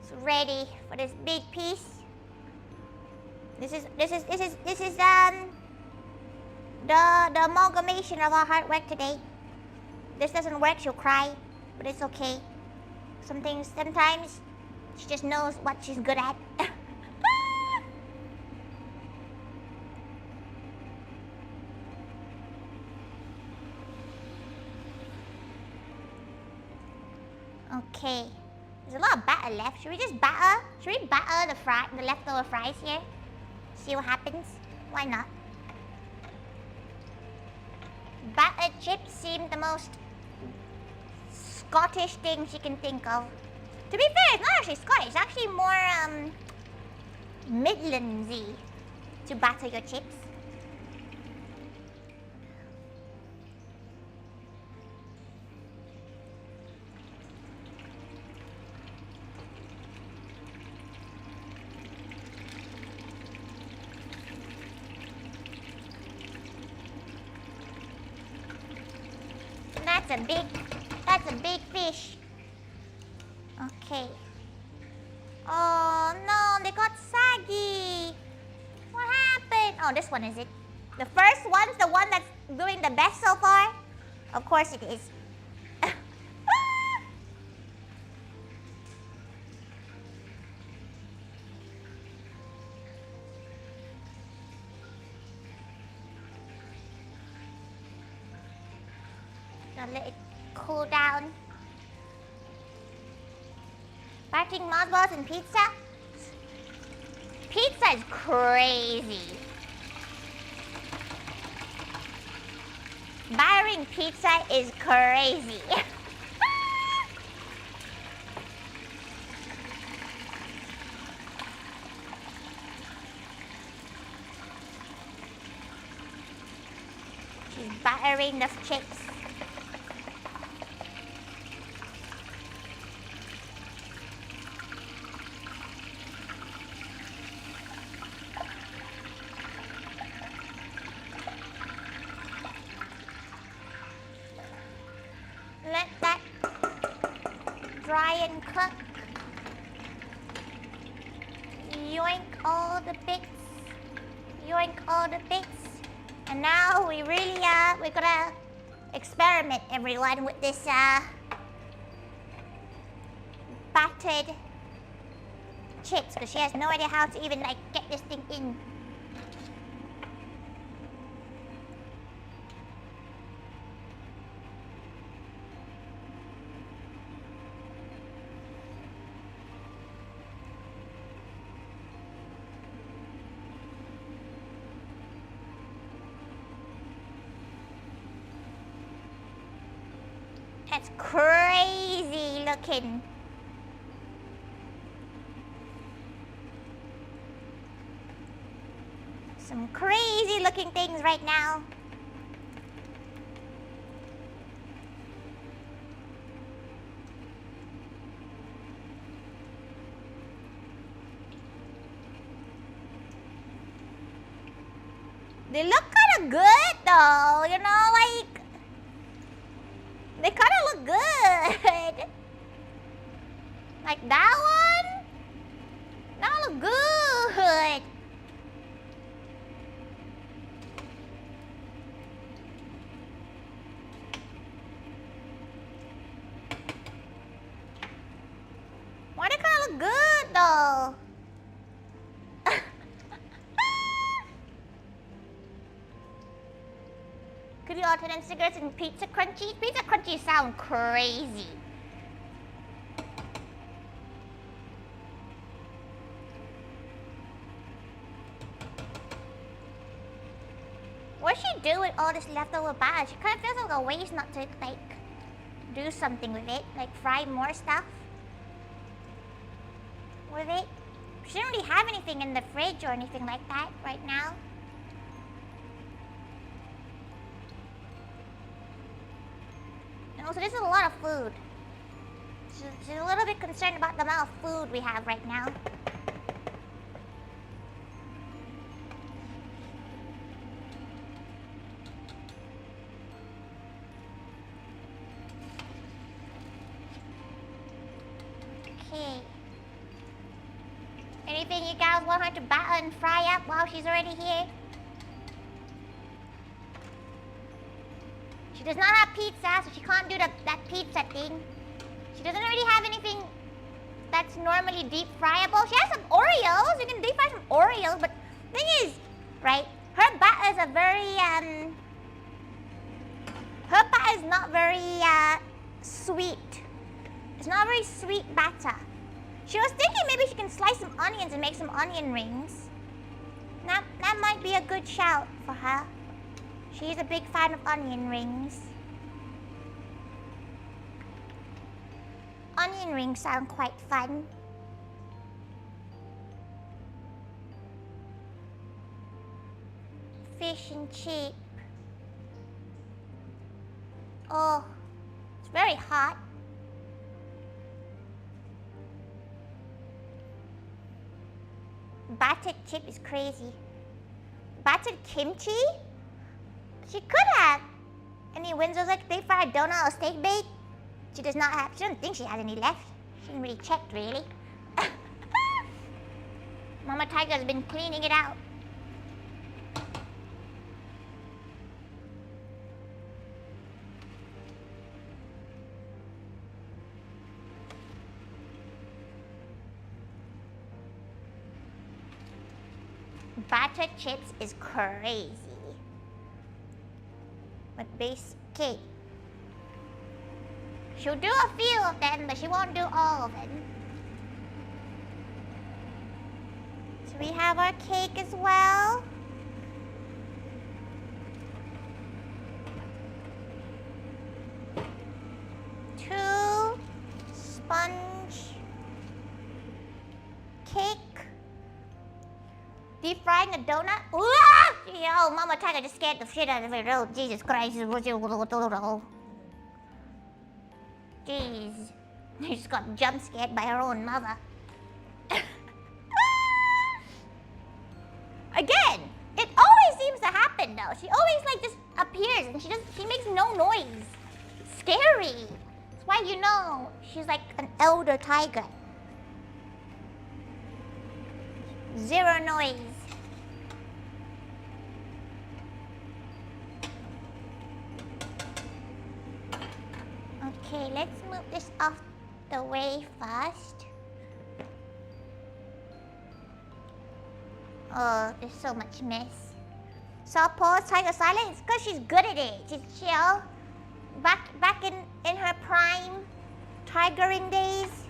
It's ready for this big piece. This is the amalgamation of our hard work today. This doesn't work, she'll cry, but it's okay. Sometimes she just knows what she's good at. Okay. There's a lot of batter left. Should we just batter? Should we batter the leftover fries here? See what happens? Why not? Battered chips seem the most Scottish things you can think of. To be fair, it's not actually Scottish. It's actually more Midlandsy to batter your chips. That's a big fish. Okay. Oh no, they got saggy. What happened? Oh, this one is it. The first one's the one that's doing the best so far? Of course it is. Gonna let it cool down. Batting mothballs and pizza? Pizza is crazy. Battering pizza is crazy. She's battering the chips. Let that dry and cook. Yoink all the bits. Yoink all the bits. And now we really we're gonna experiment everyone with this battered chips because she has no idea how to even like get this thing in. That's crazy looking. Some crazy looking things right now. They look kind of good though, you know, like they kind of look good. Like that one? That look good. Why they kind of look good though? Could you alternate cigarettes and pizza crunchies? Pizza crunchies sound crazy. What's she do with all this leftover batter? She kind of feels like a waste not to like do something with it, like fry more stuff with it. She doesn't really have anything in the fridge or anything like that right now. Also, this is a lot of food. She's a little bit concerned about the amount of food we have right now. Okay. Anything you guys want her to batter and fry up while she's already here? She does not have pizza, so she can't do that pizza thing. She doesn't really have anything that's normally deep fryable. She has some Oreos. You can deep fry some Oreos, but the thing is, right, her batter is her batter is not very sweet. It's not a very sweet batter. She was thinking maybe she can slice some onions and make some onion rings. That might be a good shout for her. She's a big fan of onion rings. Onion rings sound quite fun. Fish and chip. Oh, it's very hot. Battered chip is crazy. Battered kimchi? She could have. Any Windsor's like deep fried donut or steak bake? She does not have. She doesn't think she has any left. She didn't really check, really. Mama Thaiga's been cleaning it out. Battered chips is crazy. But base cake. She'll do a few of them, but she won't do all of them. So we have our cake as well. Two sponge cake. Deep frying a donut. Ooh, yo, Mama Thaiga just scared the shit out of it. Oh, Jesus Christ. Jeez. She just got jump scared by her own mother. Again, it always seems to happen though. She always like just appears and she makes no noise. It's scary. That's why you know she's like an elder tiger. Zero noise. Okay, let's move this off the way first. Oh, there's so much mess. So pause, Tiger silence, because she's good at it. She's chill. Back in her prime, tigering days.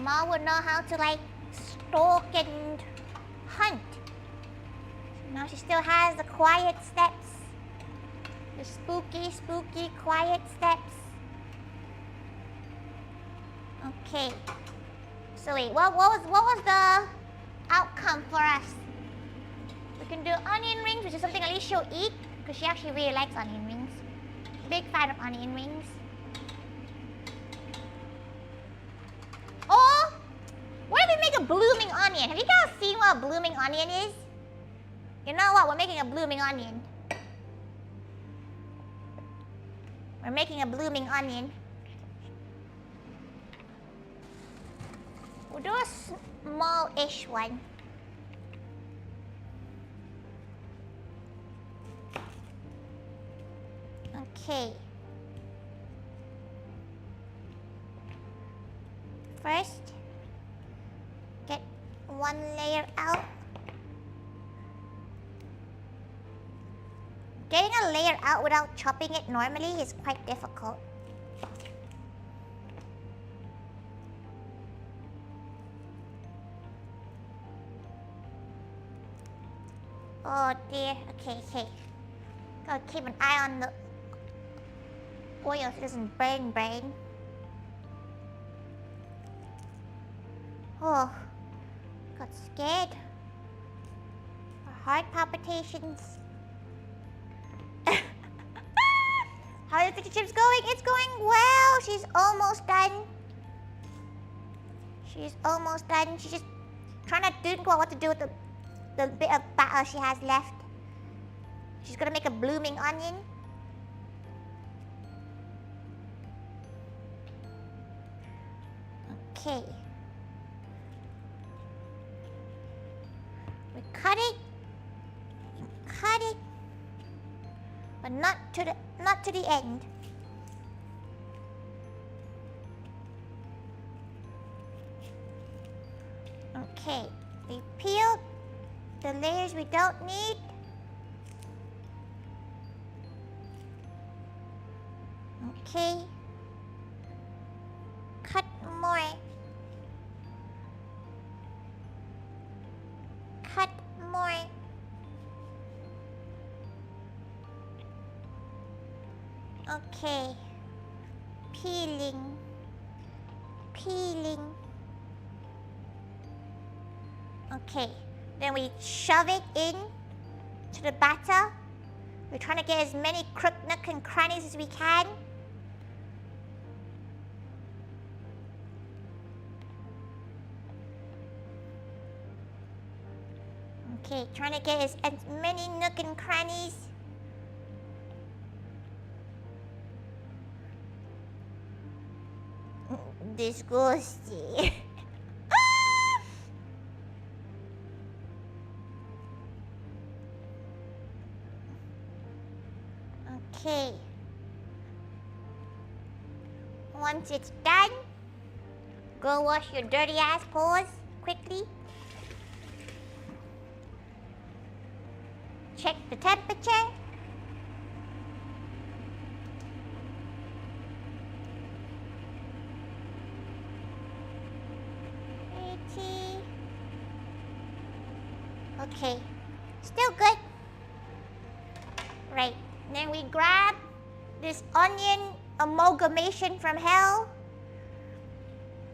Ma would know how to like stalk and hunt. Now she still has the quiet steps. The spooky, quiet steps. Okay. So wait, what was the outcome for us? We can do onion rings, which is something at least she'll eat, because she actually really likes onion rings. Big fan of onion rings. Or, what if we make a blooming onion? Have you guys seen what a blooming onion is? You know what? We're making a blooming onion. We're making a blooming onion. We'll do a small-ish one. Okay. First, get one layer out. Getting a layer out without chopping it normally is quite difficult. Oh dear, okay. Gotta keep an eye on the oil so it doesn't burn. Oh, got scared. Heart palpitations. How are the fish chips going? It's going well. She's almost done. She's almost done. She's just trying to think about what to do with the bit of batter she has left. She's gonna make a blooming onion. Okay. We cut it. Cut it. But not to the end. Okay. We peeled the layers we don't need. Okay. Cut more. Cut more. Okay. Peeling. Peeling. Okay. Then we shove it in to the batter. We're trying to get as many crook, nook, and crannies as we can. Okay, trying to get as many nook and crannies. Disgusting. Okay. Once it's done, go wash your dirty ass paws quickly. Check the temperature. Okay, still good. Right, then we grab this onion amalgamation from hell.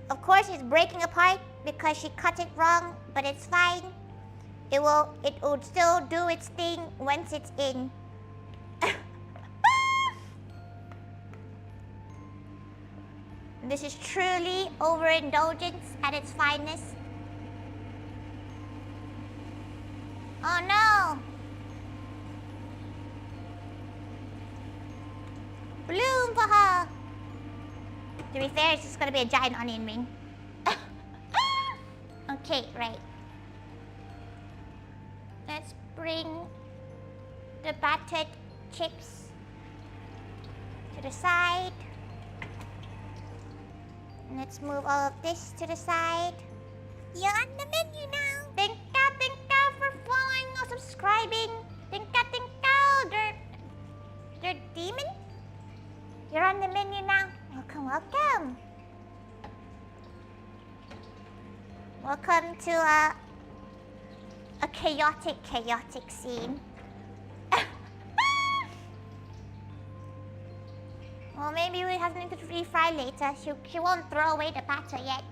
Of course, it's breaking apart because she cut it wrong, but it's fine. It will still do its thing once it's in. This is truly overindulgence at its finest. Oh no! Bloom for her! To be fair, it's just gonna be a giant onion ring. Okay, right. Let's bring the battered chips to the side. Let's move all of this to the side. You're on the menu now. Thank you for following or subscribing. Thank you. They're demon? You're on the menu now. Welcome. Welcome to a chaotic scene. Well, maybe we have something to refry later. She won't throw away the batter yet.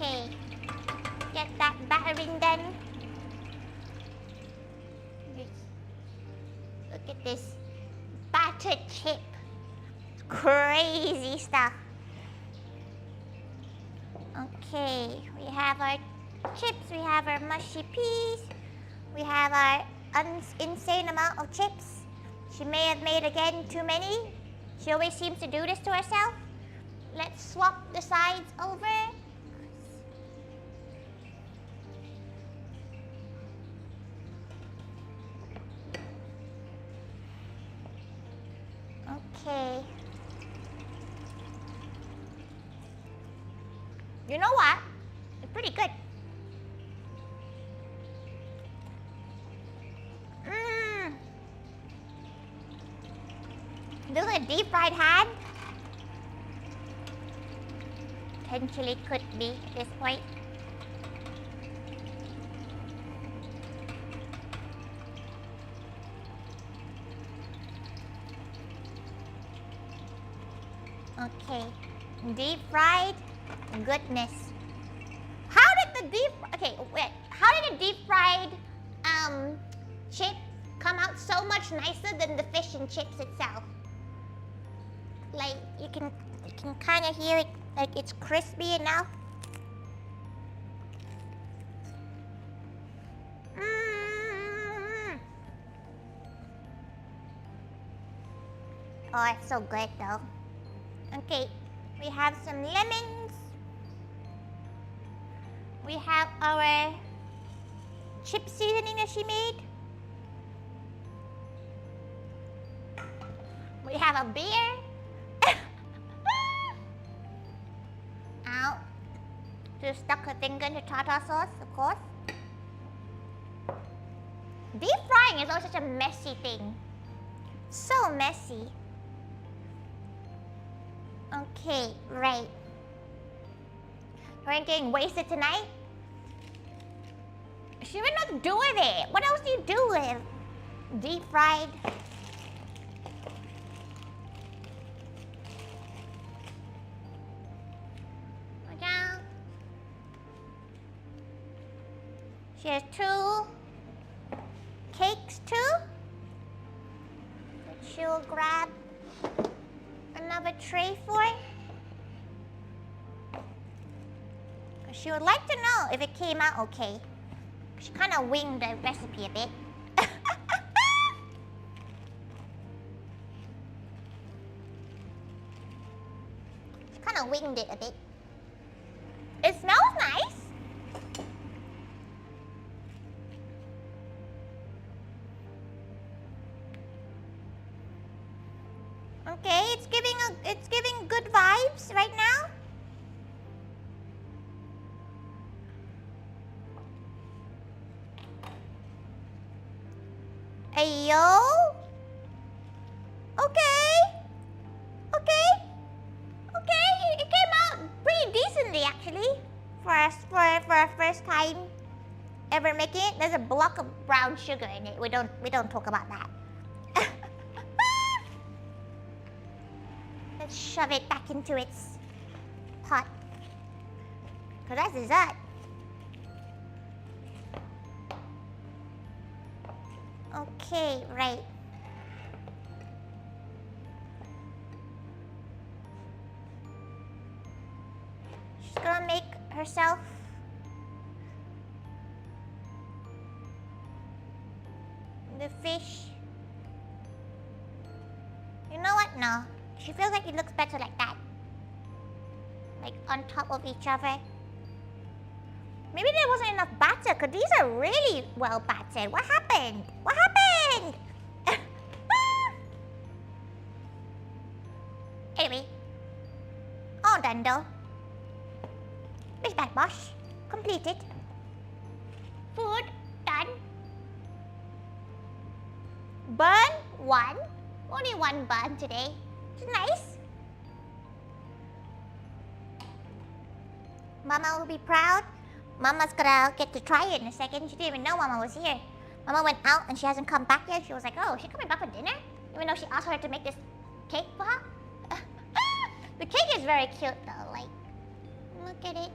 Okay, get that battering done. Look at this battered chip. Crazy stuff. Okay, we have our chips, we have our mushy peas, we have our insane amount of chips. She may have made again too many. She always seems to do this to herself. Let's swap the sides over. Okay. You know what? It's pretty good. Doing a deep fried hand? Potentially could be at this point. Okay. Deep fried goodness. How did the deep... Okay, wait. How did the deep fried chip come out so much nicer than the fish and chips itself? Like, you can kind of hear it, like it's crispy enough. Oh, it's so good though. Okay, we have some lemons. We have our chip seasoning that she made. We have a beer. Ow. Just stuck her finger into tartar sauce, of course. Deep frying is always such a messy thing. So messy. Okay, right. We're getting wasted tonight. She would not do with it. What else do you do with deep fried? She has 2 cakes too. That she'll grab another tray for. Because she would like to know if it came out okay. She kind of winged the recipe a bit. She kind of winged it a bit. It smells nice. Okay, it's giving good vibes right now. Ayo. Okay. It came out pretty decently actually for our first time ever making it. There's a block of brown sugar in it. We don't talk about that. Let's shove it back into its pot. Cause that's dessert. Okay, right. She's gonna make herself the fish. You know what? No. She feels like it looks better like that. Like on top of each other. Maybe there wasn't enough batter, because these are really well battered. What happened? What happened? Anyway. All done though. Fish back wash. Completed. Food done. Burn 1. Only 1 burn today. It's nice. Mama will be proud. Mama's gonna get to try it in a second. She didn't even know Mama was here. Mama went out and she hasn't come back yet. She was like, oh, is she coming back for dinner? Even though she asked her to make this cake for her. The cake is very cute though. Like, look at it.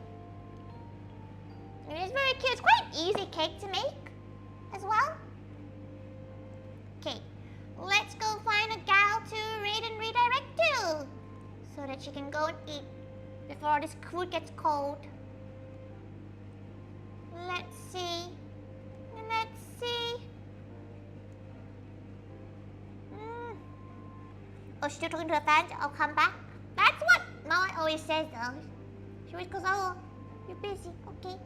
It is very cute. It's quite an easy cake to make as well. Okay, let's go find a gal to read and redirect to, so that she can go and eat before this food gets cold. Let's see. Oh, she's still talking to her fans? I'll come back. That's what Mama always says though. She always goes, oh, you're busy, okay.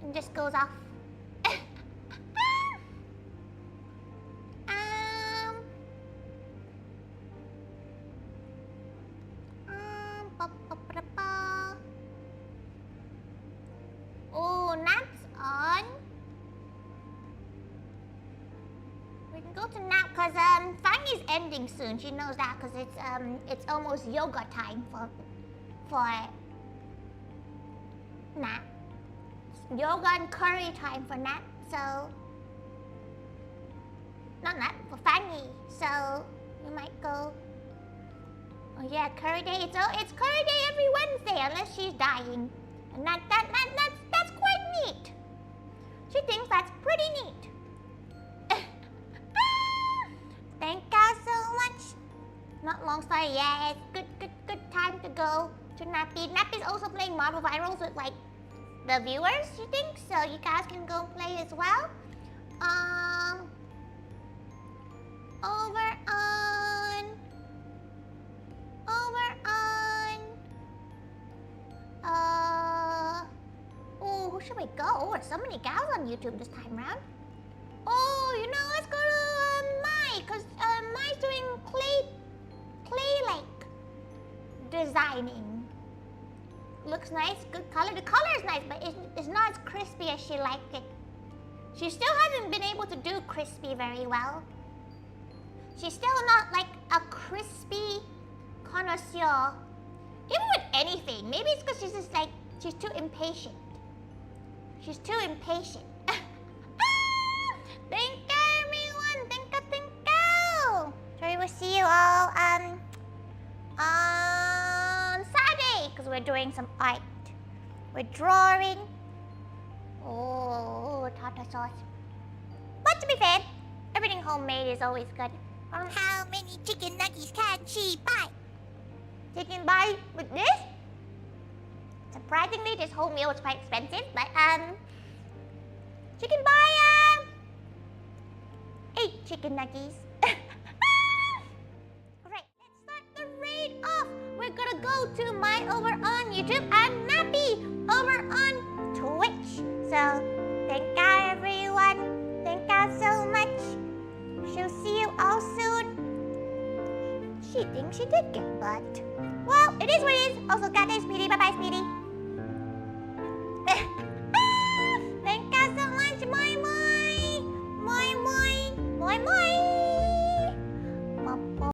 And just goes off. Oh, Nat's on. We can go to Nat because Fanny's ending soon. She knows that because it's almost yoga time for Nat. Yoga and curry time for Nat. So not Nat, for Fanny. So we might go Oh yeah, curry day. It's curry day every Wednesday unless she's dying, and that's quite neat. She thinks that's pretty neat. Thank you so much. Not long story. Yeah, it's good time to go to Nappy. Nappy's also playing Marvel Virals with like the viewers. She thinks so. You guys can go play as well. Who should we go? Oh, there's so many gals on YouTube this time around. Oh, you know, let's go to Mai, because Mai's doing clay like designing. Looks nice, good color. The color is nice, but it's not as crispy as she liked it. She still hasn't been able to do crispy very well. She's still not like a crispy connoisseur. Even with anything. Maybe it's because she's just like, she's too impatient. She's too impatient. Thank you, everyone. Thank you. Tori, we'll see you all on Saturday, because we're doing some art. We're drawing. Oh, tartar sauce. But to be fair, everything homemade is always good. How many chicken nuggets can she buy? Chicken buy with this? Surprisingly, this whole meal is quite expensive, but she can buy 8 chicken nuggets. Alright, let's start the raid off. We're gonna go to Mai over on YouTube and Nappy over on Twitch. So, thank you everyone. Thank you so much. She'll see you all soon. She thinks she did get butt. Well, it is what it is. Also, got this, Speedy. Bye-bye, Speedy.